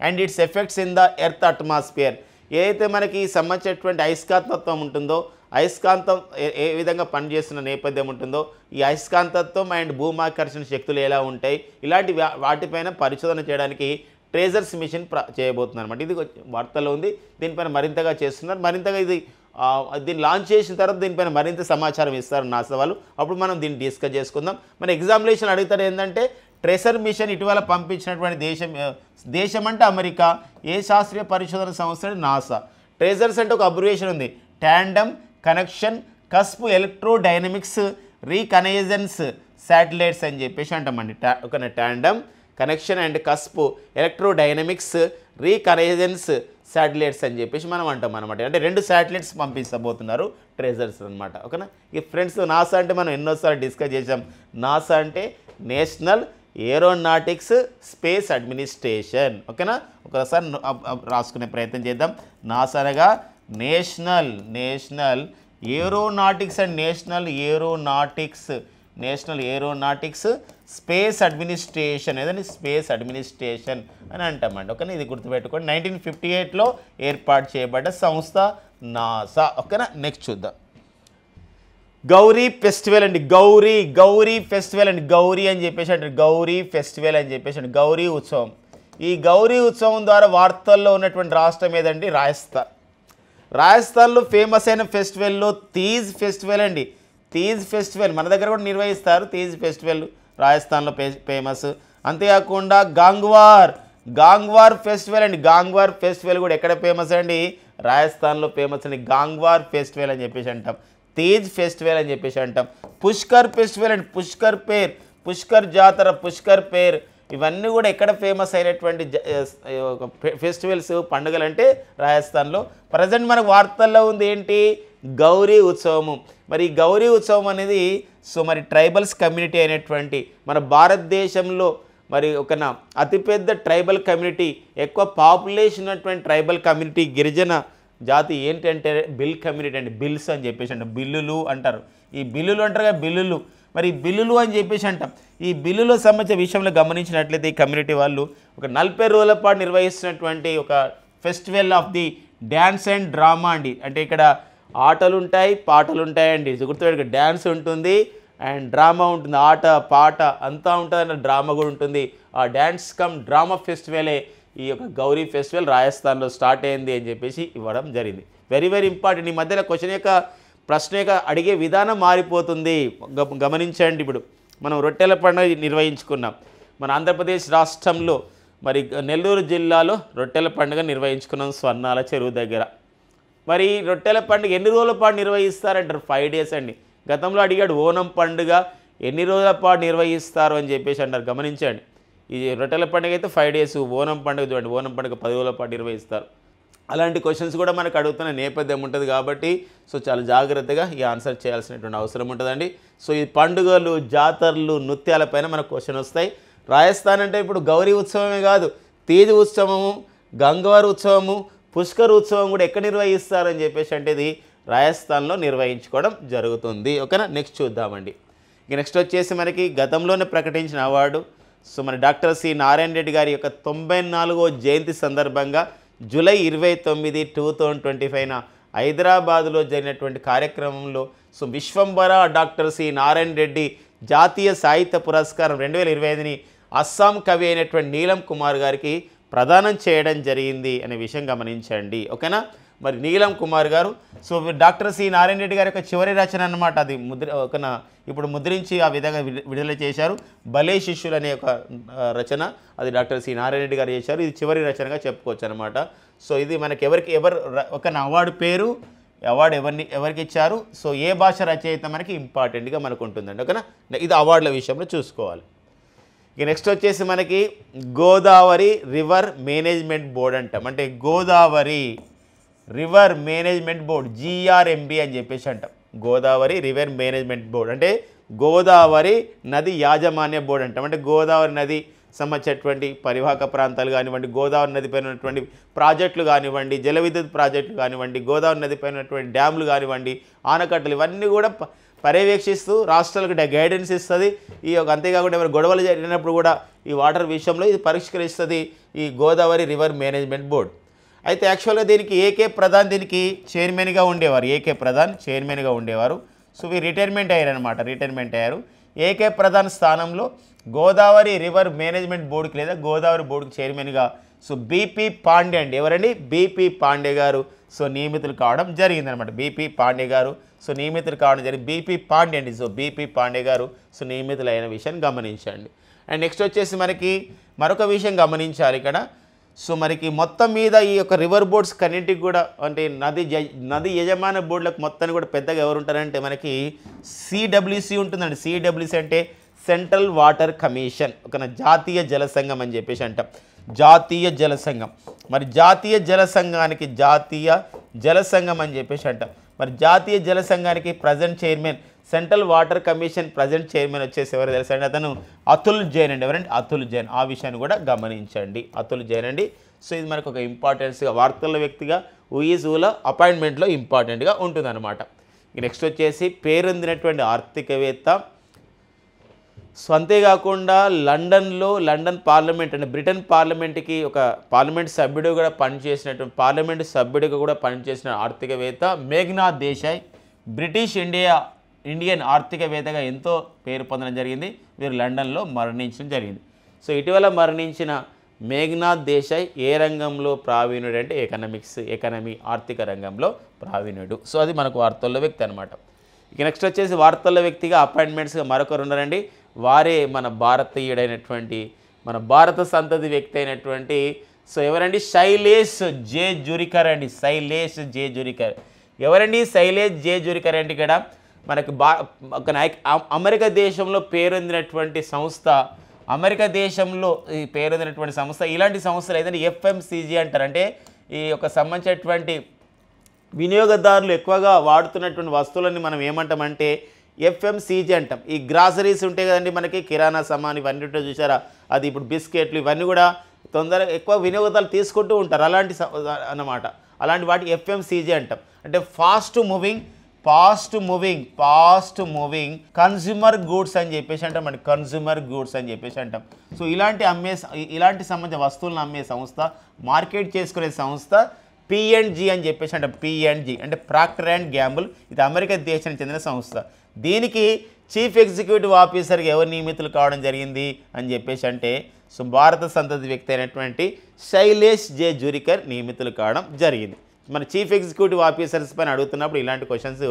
Speaker 1: and its effects in the earth atmosphere. ఏదైతే మనకి సంబంధించినటువంటి అయస్కాంతత్వం ఉంటుందో, అయస్కాంతం ఏ విధంగా పనిచేస్తున్న నేపథ్యం ఉంటుందో, ఈ అయస్కాంతత్వం అండ్ భూమాకర్షణ శక్తులు ఎలా ఉంటాయి, ఇలాంటి వాటిపైన పరిశోధన చేయడానికి ట్రేజర్స్ మిషన్ చేయబోతుంది అనమాట. ఇది వార్తల్లో ఉంది. దీనిపైన మరింతగా చేస్తున్నారు. మరింతగా దీన్ని లాంచ్ చేసిన తర్వాత దీనిపైన మరింత సమాచారం ఇస్తారు నాసా వాళ్ళు. అప్పుడు మనం దీన్ని డిస్కస్ చేసుకుందాం. మన ఎగ్జామినేషన్ అడుగుతారు ఏంటంటే ట్రెసర్ మిషన్ ఇటీవల పంపించినటువంటి దేశం అంటే అమెరికా, ఏ శాస్త్రీయ పరిశోధన సంస్థ? నాసా. ట్రెజర్స్ అంటే ఒక అబ్రివేషన్ ఉంది, tandem connection cusp electrodynamics reconnaissance satellites అని చెప్పేసి అంటామండి. ఒక tandem connection and cusp electrodynamics reconnaissance satellites అని చెప్పేసి మనం అంటాం అనమాట. అంటే 2 శాటిలైట్స్ పంపించబోతున్నారు ట్రెజర్స్ అనమాట. ఓకేనా? ఈ ఫ్రెండ్స్ నాసా అంటే మనం ఎన్నోసార్లు డిస్కస్ చేసాం. నాసా అంటే నేషనల్ ఏరోనాటిక్స్ స్పేస్ అడ్మినిస్ట్రేషన్. ఓకేనా? ఒకసారి రాసుకునే ప్రయత్నం చేద్దాం. నాసా అనగా national aeronautics and national aeronautics space administration ఏదండి? స్పేస్ అడ్మినిస్ట్రేషన్ అని అంటామండి. ఓకేనా? ఇది గుర్తుపెట్టుకోండి. 1958లో ఏర్పాటు చేయబడ్డ సంస్థ నాసా. ఓకేనా? నెక్స్ట్ చూద్దాం. గౌరీ ఫెస్టివల్ అండి. గౌరీ ఫెస్టివల్ అండి. గౌరీ అని చెప్పేసి అంటే గౌరీ ఫెస్టివల్ అని చెప్పేసి అంటే గౌరీ ఉత్సవం. ఈ గౌరీ ఉత్సవం ద్వారా వార్తల్లో ఉన్నటువంటి రాష్ట్రం ఏదండి? రాజస్థాన్లో ఫేమస్ అయిన ఫెస్టివల్లో తీజ్ ఫెస్టివల్ అండి. తీజ్ ఫెస్టివల్ మన దగ్గర కూడా నిర్వహిస్తారు. తీజ్ ఫెస్టివల్ రాజస్థాన్లో ఫేమస్. అంతేకాకుండా గాంగ్వార్ ఫెస్టివల్ అండి. గాంగ్వార్ ఫెస్టివల్ కూడా ఎక్కడ ఫేమస్ అండి? రాజస్థాన్లో ఫేమస్ అండి. గాంగ్వార్ ఫెస్టివల్ అని చెప్పేసి అంటాం. తీజ్ ఫెస్టివల్ అని చెప్పేసి అంటాం. పుష్కర్ ఫెస్టివల్ అండి. పుష్కర్ జాతర, పుష్కర్ పేర్, ఇవన్నీ కూడా ఎక్కడ ఫేమస్ అయినటువంటి ఫెస్టివల్స్, పండుగలు అంటే రాజస్థాన్లో. ప్రజెంట్ మనకు వార్తల్లో ఉంది ఏంటి? గౌరీ ఉత్సవము. మరి ఈ గౌరీ ఉత్సవం అనేది మరి ట్రైబల్స్ కమ్యూనిటీ అయినటువంటి మన భారతదేశంలో మరి అతిపెద్ద ట్రైబల్ కమ్యూనిటీ, ఎక్కువ పాపులేషన్ ఉన్నటువంటి ట్రైబల్ కమ్యూనిటీ, గిరిజన జాతి ఏంటంటే బిల్ కమ్యూనిటీ అండి. బిల్స్ అని చెప్పేసి అంటే బిల్లులు అంటారు. ఈ బిల్లులు అంటారు కదా, బిల్లులు. మరి బిల్లులు అని చెప్పేసి అంటాం. ఈ బిల్లులో సంబంధించిన విషయంలో గమనించినట్లయితే ఈ కమ్యూనిటీ వాళ్ళు ఒక 40 రోజుల పాటు నిర్వహిస్తున్నటువంటి ఒక festival of the dance and drama అండి. అంటే ఇక్కడ ఆటలు ఉంటాయి, పాటలు ఉంటాయండి. గుర్తుపెట్టుకో, డ్యాన్స్ ఉంటుంది అండ్ డ్రామా ఉంటుంది. ఆట పాట అంతా ఉంటుంది, డ్రామా కూడా ఉంటుంది. ఆ డ్యాన్స్ కమ్ డ్రామా ఫెస్టివలే ఈ యొక్క గౌరీ ఫెస్టివల్ రాజస్థాన్లో స్టార్ట్ అయింది అని చెప్పేసి ఇవ్వడం జరిగింది. Very very important. ఈ మధ్యలో ప్రశ్న యొక్క అడిగే విధానం మారిపోతుంది. గమనించండి. ఇప్పుడు మనం రొట్టెల పండుగ నిర్వహించుకున్నాం. మన ఆంధ్రప్రదేశ్ రాష్ట్రంలో మరి నెల్లూరు జిల్లాలో రొట్టెల పండుగ నిర్వహించుకున్నాం స్వర్ణాల చెరువు దగ్గర. మరి రొట్టెల పండుగ ఎన్ని రోజుల పాటు నిర్వహిస్తారంటారు? 5 డేస్ అండి. గతంలో అడిగాడు ఓనం పండుగ ఎన్ని రోజుల పాటు నిర్వహిస్తారు అని చెప్పేసి అంటారు. గమనించండి, ఈ రొట్టెల పండుగ అయితే 5 డేస్, ఓనం పండుగ చూడండి, ఓనం పండుగ 10 రోజుల పాటు నిర్వహిస్తారు. అలాంటి క్వశ్చన్స్ కూడా మనకు అడుగుతున్న నేపథ్యం ఉంటుంది కాబట్టి సో చాలా జాగ్రత్తగా ఈ ఆన్సర్ చేయాల్సినటువంటి అవసరం ఉంటుందండి. సో ఈ పండుగలు, జాతరలు, నృత్యాలపైన మనకు క్వశ్చన్ వస్తాయి. రాజస్థాన్ అంటే ఇప్పుడు గౌరీ ఉత్సవమే కాదు, తీజ్ ఉత్సవము, గంగవారి ఉత్సవము, పుష్కర్ ఉత్సవం కూడా ఎక్కడ నిర్వహిస్తారని చెప్పేసి అంటే ఇది రాజస్థాన్లో నిర్వహించుకోవడం జరుగుతుంది. ఓకేనా, నెక్స్ట్ చూద్దామండి. ఇక నెక్స్ట్ వచ్చేసి మనకి గతంలోనే ప్రకటించిన అవార్డు. సో మన డాక్టర్ సి నారాయణ రెడ్డి గారి యొక్క 94వ జయంతి సందర్భంగా జూలై 29, 2025 హైదరాబాదులో జరిగినటువంటి కార్యక్రమంలో so Vishwambhara doctor C Narayana Reddy జాతీయ సాహిత్య పురస్కారం 2025ని అస్సాం కవి అయినటువంటి నీలం కుమార్ గారికి ప్రదానం చేయడం జరిగింది అనే విషయం గమనించండి. ఓకేనా, మరి నీలం కుమార్ గారు so doctor C Narayana Reddy గారి యొక్క చివరి రచన అన్నమాట. అది ఇప్పుడు ముద్రించి ఆ విధంగా విడుదల చేశారు. భలే శిష్యులు అనే ఒక రచన, అది డాక్టర్ సి నారాయణ రెడ్డి గారు చేశారు. ఇది చివరి రచనగా చెప్పుకోవచ్చు అనమాట. సో ఇది మనకి ఎవరు ఒక అవార్డు పేరు, అవార్డు ఎవరికి ఇచ్చారు, సో ఏ భాష రచయిత మనకి ఇంపార్టెంట్గా మనకు ఉంటుందండి. ఓకేనా, ఇది అవార్డుల విషయంలో చూసుకోవాలి. ఇక నెక్స్ట్ వచ్చేసి మనకి గోదావరి రివర్ మేనేజ్మెంట్ బోర్డ్ అంటాం. అంటే Godavari river management board, GRMB అని చెప్పేసి అంటాం. గోదావరి రివర్ మేనేజ్మెంట్ బోర్డ్ అంటే గోదావరి నది యాజమాన్య బోర్డు అంటాం. అంటే గోదావరి నది సంబంధించినటువంటి పరివాహక ప్రాంతాలు కానివ్వండి, గోదావరి నదిపైన ఉన్నటువంటి ప్రాజెక్టులు కానివ్వండి, జల విద్యుత్ ప్రాజెక్టులు కానివ్వండి, గోదావరి నదిపైన ఉన్నటువంటి డ్యాములు కానివ్వండి, ఆనకట్టలు, ఇవన్నీ కూడా పర్యవేక్షిస్తూ రాష్ట్రాలకు గైడెన్స్ ఇస్తుంది. అంతేకాకుండా ఎవరు గొడవలు జరిగినప్పుడు కూడా ఈ వాటర్ విషయంలో ఇది పరిష్కరిస్తుంది ఈ గోదావరి రివర్ మేనేజ్మెంట్ బోర్డ్. అయితే యాక్చువల్గా దీనికి ఏకే ప్రధాన్ దీనికి చైర్మన్గా ఉండేవారు. ఏకే ప్రధాన్ చైర్మన్గా ఉండేవారు. సో వీరు రిటైర్మెంట్ అయ్యారు. ఏకే ప్రధాన్ స్థానంలో గోదావరి రివర్ మేనేజ్మెంట్ బోర్డుకి లేదా గోదావరి బోర్డుకి చైర్మన్గా సో బీపీ పాండే అండి. ఎవరండి? బీపీ పాండే గారు సో నియమితులు కావడం జరిగిందనమాట. బీపీ పాండే గారు సో నియమితులు కావడం జరిగింది. బీపీ పాండే అండి. సో బీపీ పాండే గారు సో నియమితులు అయిన విషయాన్ని గమనించండి. అండ్ నెక్స్ట్ వచ్చేసి మనకి మరొక విషయం గమనించాలి ఇక్కడ. సో మనకి మొత్తం మీద ఈ యొక్క రివర్ బోర్డ్స్ కన్నింటికి కూడా అంటే నది యజమాన బోర్డులకు మొత్తాన్ని కూడా పెద్దగా ఎవరు ఉంటారంటే మనకి CWC ఉంటుందండి. CWC అంటే సెంట్రల్ వాటర్ కమిషన్, ఒక జాతీయ జల సంఘం అని చెప్పేసి అంటాం. జాతీయ జల సంఘం. మరి జాతీయ జల సంఘం అని చెప్పేసి అంటాం. మరి జాతీయ జల సంఘానికి present chairman, central water commission present chairman వచ్చేసి ఎవరు తెలుసా అండి? అతను అతుల్ జైన్ అండి. ఎవరండి? అతుల్ జైన్. ఆ విషయాన్ని కూడా గమనించండి. అతుల్ జైన్ అండి. సో ఇది మనకు ఒక ఇంపార్టెన్స్గా వార్తల వ్యక్తిగా ఊల అపాయింట్మెంట్లో ఇంపార్టెంట్గా ఉంటుందన్నమాట. నెక్స్ట్ వచ్చేసి పేరొందినటువంటి ఆర్థికవేత్త. సో అంతేకాకుండా లండన్ పార్లమెంట్ అంటే బ్రిటన్ పార్లమెంట్కి ఒక పార్లమెంట్ సభ్యుడు కూడా పనిచేసినటువంటి పార్లమెంట్ కూడా పనిచేసిన ఆర్థికవేత్త మేఘనాథ్ దేశాయ్. బ్రిటిష్ ఇండియన్ ఆర్థికవేత్తగా ఎంతో పేరు పొందడం జరిగింది. వీరు లండన్లో మరణించడం జరిగింది. సో ఇటీవల మరణించిన మేఘనాథ్ దేశాయ్ ఏ రంగంలో ప్రావీణ్యుడు అంటే ఎకనమీ ఆర్థిక రంగంలో ప్రావీణ్యుడు. సో అది మనకు వార్తల్లో వ్యక్తి అనమాట. ఇక నెక్స్ట్ వచ్చేసి వార్తల్లో వ్యక్తిగా అపాయింట్మెంట్స్గా మరొకరు ఉన్నారండి. వారే మన భారత సంతతి వ్యక్తి అయినటువంటి సో ఎవరండి? శైలేష్ జే జురికర్ అండి. శైలేష్ జే జురికర్. ఎవరండి శైలేష్ జే జురికర్ అంటే ఇక్కడ మనకు అమెరికా దేశంలో పేరొందినటువంటి సంస్థ, ఇలాంటి సంస్థలు ఏదైనా FMCG అంటారు. అంటే ఈ యొక్క సంబంధించినటువంటి వినియోగదారులు ఎక్కువగా వాడుతున్నటువంటి వస్తువులని మనం ఏమంటామంటే FMCG అంటాం. ఈ గ్రాసరీస్ ఉంటాయి కదండి మనకి, కిరాణా సామాన్ ఇవన్నీ ఉంటాయి చూసారా, అది ఇప్పుడు బిస్కెట్లు ఇవన్నీ కూడా తొందరగా ఎక్కువ వినియోగదారులు తీసుకుంటూ ఉంటారు. అలాంటి వాటి FMCG అంటాం. అంటే ఫాస్ట్ మూవింగ్ కన్స్యూమర్ గూడ్స్ అని చెప్పేసి అంటాం. మనకి కన్స్యూమర్ గూడ్స్ అని చెప్పేసి అంటాం. సో ఇలాంటి సంబంధించిన వస్తువులను అమ్మే సంస్థ, మార్కెట్ చేసుకునే సంస్థ P&G అని చెప్పేసి అంటాం. P&G అంటే ప్రాక్టర్ అండ్ గ్యాంబుల్. ఇది అమెరికా దేశానికి చెందిన సంస్థ. దీనికి చీఫ్ ఎగ్జిక్యూటివ్ ఆఫీసర్గా ఎవరు నియమితులు కావడం జరిగింది అని చెప్పేసి అంటే సో భారత సంతతి వ్యక్తి అయినటువంటి శైలేష్ జే జురికర్ నియమితులు కావడం జరిగింది. మన చీఫ్ ఎగ్జిక్యూటివ్ ఆఫీసర్స్ పైన అడుగుతున్నప్పుడు ఇలాంటి క్వశ్చన్స్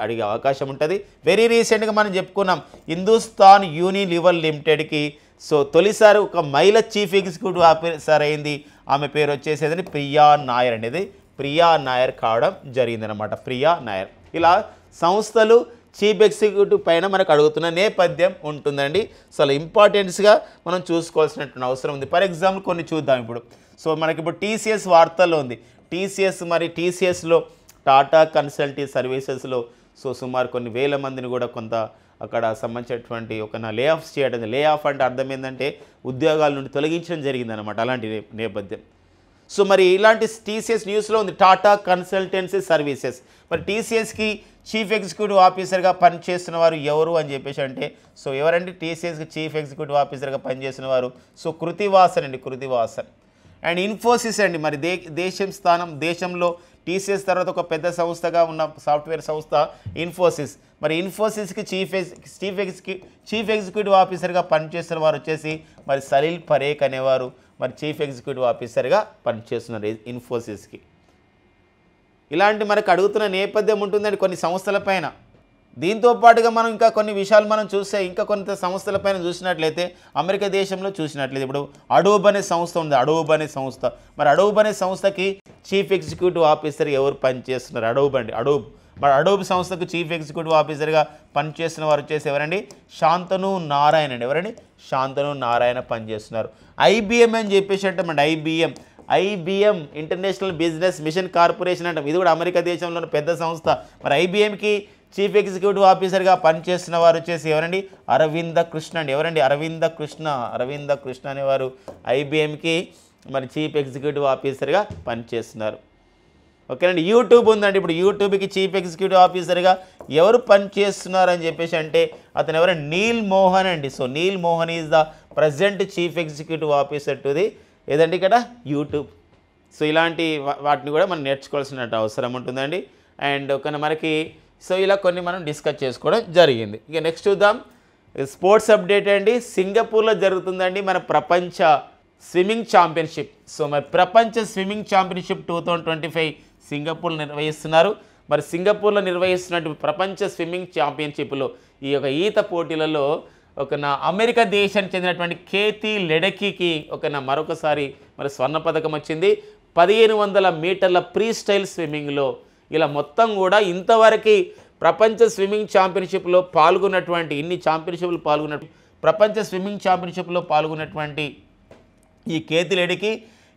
Speaker 1: అడిగే అవకాశం ఉంటుంది. వెరీ రీసెంట్గా మనం చెప్పుకున్నాం హిందుస్థాన్ యూనిలివర్ లిమిటెడ్కి సో తొలిసారి ఒక మహిళ చీఫ్ ఎగ్జిక్యూటివ్ ఆఫీసర్ అయింది. ఆమె పేరు వచ్చేసేదని ప్రియా నాయర్ అనేది, ప్రియా నాయర్ కావడం జరిగిందనమాట, ప్రియా నాయర్. ఇలా సంస్థలు చీఫ్ ఎగ్జిక్యూటివ్ పైన మనకు అడుగుతున్న నేపథ్యం ఉంటుందండి. అసలు ఇంపార్టెన్స్గా మనం చూసుకోవాల్సినటువంటి అవసరం ఉంది. ఫర్ ఎగ్జాంపుల్ కొన్ని చూద్దాం ఇప్పుడు. సో మనకి ఇప్పుడు టీసీఎస్ వార్తల్లో ఉంది. టీసీఎస్లో టాటా కన్సల్టీ సర్వీసెస్లో సో సుమారు కొన్ని వేల మందిని కూడా కొంత అక్కడ సంబంధించినటువంటి ఒక లే ఆఫ్స్ చేయడం. లే ఆఫ్ అంటే అర్థం ఏంటంటే ఉద్యోగాల నుండి తొలగించడం జరిగిందనమాట, అలాంటి నేపథ్యం. సో మరి ఇలాంటి టీసీఎస్ న్యూస్లో ఉంది టాటా కన్సల్టెన్సీ సర్వీసెస్. మరి టీసీఎస్కి చీఫ్ ఎగ్జిక్యూటివ్ ఆఫీసర్గా పనిచేస్తున్న వారు ఎవరు అని చెప్పేసి అంటే, సో ఎవరంటే టీసీఎస్కి చీఫ్ ఎగ్జిక్యూటివ్ ఆఫీసర్గా పనిచేస్తున్న వారు సో కృతివాసన్ అండి, కృతివాసన్. అండ్ ఇన్ఫోసిస్ అండి, మరి దేశంలో టీసీఎస్ తర్వాత ఒక పెద్ద సంస్థగా ఉన్న సాఫ్ట్వేర్ సంస్థ ఇన్ఫోసిస్. మరి ఇన్ఫోసిస్కి చీఫ్ ఎగ్జిక్యూటివ్ ఆఫీసర్గా పనిచేస్తున్న వారు వచ్చేసి మరి సలీల్ పరేఖ్ అనేవారు మరి చీఫ్ ఎగ్జిక్యూటివ్ ఆఫీసర్గా పనిచేస్తున్నారు ఇన్ఫోసిస్కి. ఇలాంటి మనకు అడుగుతున్న నేపథ్యం ఉంటుందండి కొన్ని సంస్థలపైన. దీంతో పాటుగా మనం ఇంకా కొన్ని విషయాలు మనం చూస్తే ఇంకా కొంత సంస్థలపైన చూసినట్లయితే అమెరికా దేశంలో చూసినట్లయితే ఇప్పుడు అడోబ్ అనే సంస్థ ఉంది, అడోబ్ అనే సంస్థ. మరి అడోబ్ అనే సంస్థకి చీఫ్ ఎగ్జిక్యూటివ్ ఆఫీసర్ ఎవరు పనిచేస్తున్నారు? అడోబ్. మరి అడోబ్ సంస్థకు చీఫ్ ఎగ్జిక్యూటివ్ ఆఫీసర్గా పనిచేస్తున్న వారు వచ్చేసి ఎవరండి? శాంతను నారాయణ అండి. ఎవరండి? శాంతను నారాయణ పనిచేస్తున్నారు. ఐబిఎం అని చెప్పేసి అంటే మన IBM international business mission corporation అంటాం. ఇది కూడా అమెరికా దేశంలోని పెద్ద సంస్థ. మరి ఐబిఎంకి చీఫ్ ఎగ్జిక్యూటివ్ ఆఫీసర్గా పనిచేస్తున్న వారు వచ్చేసి ఎవరండి? అరవింద కృష్ణ అండి. ఎవరండి? అరవింద కృష్ణ అనేవారు ఐబిఎంకి మరి చీఫ్ ఎగ్జిక్యూటివ్ ఆఫీసర్గా పనిచేస్తున్నారు. ఓకేనండి. యూట్యూబ్ ఉందండి. ఇప్పుడు యూట్యూబ్కి చీఫ్ ఎగ్జిక్యూటివ్ ఆఫీసర్గా ఎవరు పనిచేస్తున్నారని చెప్పేసి అంటే అతను ఎవరండి? నీల్ మోహన్ అండి. So Neal Mohan is the present chief executive officer to the ఏదండి ఇక్కడ యూట్యూబ్. సో ఇలాంటి వాటిని కూడా మనం నేర్చుకోవాల్సిన అవసరం ఉంటుందండి. అండ్ ఒక మనకి సో ఇలా కొన్ని మనం డిస్కస్ చేసుకోవడం జరిగింది. ఇక నెక్స్ట్ చూద్దాం స్పోర్ట్స్ అప్డేట్ అండి. సింగపూర్లో జరుగుతుందండి మన ప్రపంచ స్విమ్మింగ్ ఛాంపియన్షిప్. సో మరి ప్రపంచ స్విమ్మింగ్ ఛాంపియన్షిప్ 2025 సింగపూర్లో నిర్వహిస్తున్నారు. మరి సింగపూర్లో నిర్వహిస్తున్నటువంటి ప్రపంచ స్విమ్మింగ్ ఛాంపియన్షిప్లో ఈ యొక్క ఈత పోటీలలో అమెరికా దేశానికి చెందినటువంటి కేతి లెడెకీకి మరొకసారి మరి స్వర్ణ పథకం వచ్చింది. 1500 మీటర్ల ఫ్రీ స్టైల్ స్విమ్మింగ్లో. ఇలా మొత్తం కూడా ఇంతవరకు ప్రపంచ స్విమ్మింగ్ ఛాంపియన్షిప్లో పాల్గొన్నటువంటి ప్రపంచ స్విమ్మింగ్ ఛాంపియన్షిప్లో పాల్గొన్నటువంటి ఈ కేతి లెడెకీ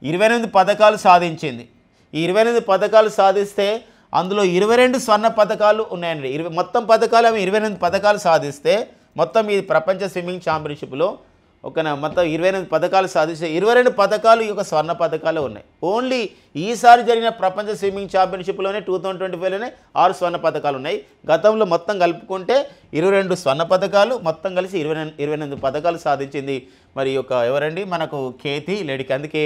Speaker 1: 28 పథకాలు సాధించింది. ఈ 28 పథకాలు సాధిస్తే అందులో 22 స్వర్ణ పథకాలు ఉన్నాయండి. మొత్తం పథకాలు 28 పథకాలు సాధిస్తే మొత్తం ఈ ప్రపంచ స్విమ్మింగ్ ఛాంపియన్షిప్లో మొత్తం 28 పథకాలు సాధిస్తే 22 పథకాలు ఈ యొక్క స్వర్ణ పథకాలు ఉన్నాయి. ఓన్లీ ఈసారి జరిగిన ప్రపంచ స్విమ్మింగ్ ఛాంపియన్షిప్లోనే 2025లోనే 6 స్వర్ణ పథకాలు ఉన్నాయి. గతంలో మొత్తం కలుపుకుంటే 22 స్వర్ణ పథకాలు, మొత్తం కలిసి 28 పథకాలు సాధించింది మరి ఎవరండి? మనకు కేతి లెడెకీ. అందుకే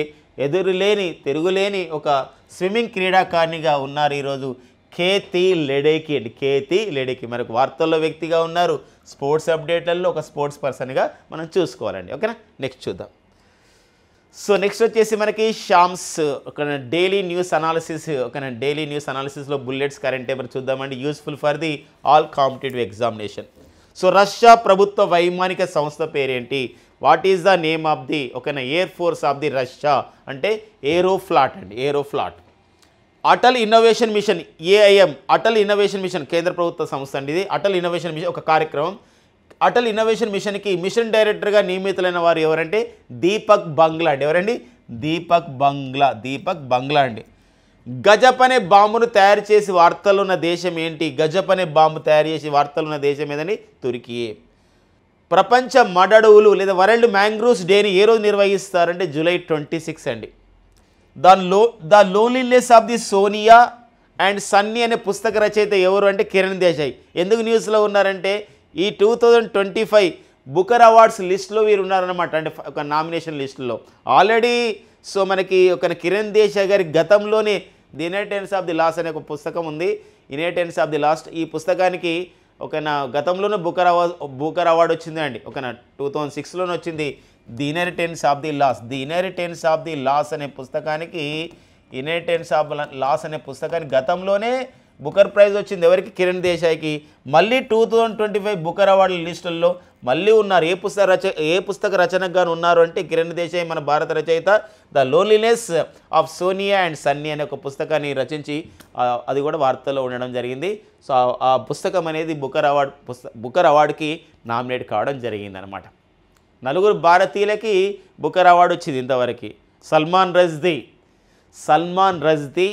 Speaker 1: తిరుగులేని ఒక స్విమ్మింగ్ క్రీడాకారిణిగా ఉన్నారు ఈరోజు కేతి లెడెకీ అండి. కేతి లెడెకీ మనకు వార్తల్లో వ్యక్తిగా ఉన్నారు, స్పోర్ట్స్ అప్డేట్లలో ఒక స్పోర్ట్స్ పర్సన్గా మనం చూసుకోవాలండి. ఓకేనా? నెక్స్ట్ చూద్దాం. సో నెక్స్ట్ వచ్చేసి మనకి షామ్స్ డైలీ న్యూస్ అనాలిసిస్లో బుల్లెట్స్ కరెంట్ పేపర్ చూద్దామండి. Useful for the all competitive examination. So Russia ప్రభుత్వ వైమానిక సంస్థ పేరేంటి? What is the name of the air force of the Russia అంటే ఏరోఫ్లాట్ అండి. Aeroflot. Atal innovation mission AIM, Atal innovation mission కేంద్ర ప్రభుత్వ సంస్థ అండి ఇది. అటల్ ఇన్నోవేషన్ మిషన్ ఒక కార్యక్రమం. అటల్ ఇన్నోవేషన్ మిషన్కి మిషన్ డైరెక్టర్గా నియమితులైన వారు ఎవరంటే దీపక్ బంగ్లా అండి. ఎవరండి? దీపక్ బంగ్లా అండి. గజప్ అనే బాంబును తయారు చేసి వార్తల్లో ఉన్న దేశం ఏంటి? గజప్ అనే బాంబు తయారు చేసి వార్తల్లో ఉన్న దేశం ఏదని? తుర్కీ. ప్రపంచ మడడువులు లేదా వరల్డ్ మ్యాంగ్రూవ్స్ డేని ఏ రోజు నిర్వహిస్తారంటే జూలై 26 అండి. The loneliness of the Sonia and Sunny అనే పుస్తక రచయిత ఎవరు అంటే కిరణ్ దేశాయ్. ఎందుకు న్యూస్లో ఉన్నారంటే ఈ 2025 బుకర్ అవార్డ్స్ లిస్టులో వీరు ఉన్నారన్నమాట. అంటే ఒక నామినేషన్ లిస్టులో ఆల్రెడీ. సో మనకి కిరణ్ దేశాయ్ గారి గతంలోనే the inheritance of the last అనే ఒక పుస్తకం ఉంది. ఇన్హెరిటెన్స్ ఆఫ్ ది లాస్ట్ ఈ పుస్తకానికి గతంలోనే బుకర్ అవార్డు వచ్చింది అండి. 2006లోనే వచ్చింది. The inheritance of the loss అనే పుస్తకానికి గతంలోనే బుకర్ ప్రైజ్ వచ్చింది ఎవరికి? కిరణ్ దేశాయ్కి. మళ్ళీ 2025 బుకర్ అవార్డుల లిస్టుల్లో మళ్ళీ ఉన్నారు. ఏ పుస్తక రచనకు గాను ఉన్నారు అంటే కిరణ్ దేశాయ్ మన భారత రచయిత the loneliness of Sonia and Sunny అనే ఒక పుస్తకాన్ని రచించి అది కూడా వార్తల్లో ఉండడం జరిగింది. సో ఆ పుస్తకం అనేది బుకర్ అవార్డుకి నామినేట్ కావడం జరిగింది అనమాట. 4 భారతీయులకి బుకర్ అవార్డు వచ్చింది ఇంతవరకు. సల్మాన్ రజ్దీ,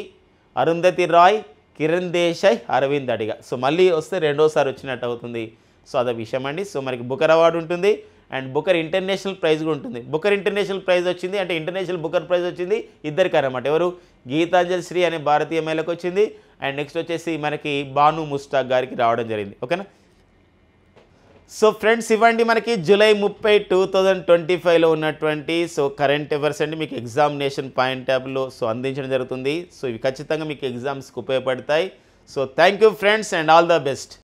Speaker 1: అరుంధతి రాయ్, కిరణ్ దేశాయ్, అరవింద్ అడిగా. సో మళ్ళీ వస్తే రెండోసారి వచ్చినట్టు అవుతుంది. సో అదే విషయం అండి. సో మనకి బుకర్ అవార్డు ఉంటుంది అండ్ బుకర్ ఇంటర్నేషనల్ ప్రైజ్ కూడా ఉంటుంది. బుకర్ ఇంటర్నేషనల్ ప్రైజ్ వచ్చింది అంటే ఇంటర్నేషనల్ బుకర్ ప్రైజ్ వచ్చింది ఇద్దరికి అనమాట. ఎవరు? గీతాంజలి శ్రీ అనే భారతీయ మహిళకు వచ్చింది అండ్ నెక్స్ట్ వచ్చేసి మనకి బాను ముస్టాక్ గారికి రావడం జరిగింది. ఓకేనా? సో ఫ్రెండ్స్ ఇవ్వండి మనకి జూలై 30, 2025లో ఉన్నటువంటి కరెంట్ అఫైర్స్ అండి మీకు ఎగ్జామినేషన్ పాయింట్ ట్యాబ్లో అందించడం జరుగుతుంది. సో ఇవి ఖచ్చితంగా మీకు ఎగ్జామ్స్కి ఉపయోగపడతాయి. So thank you friends and all the best.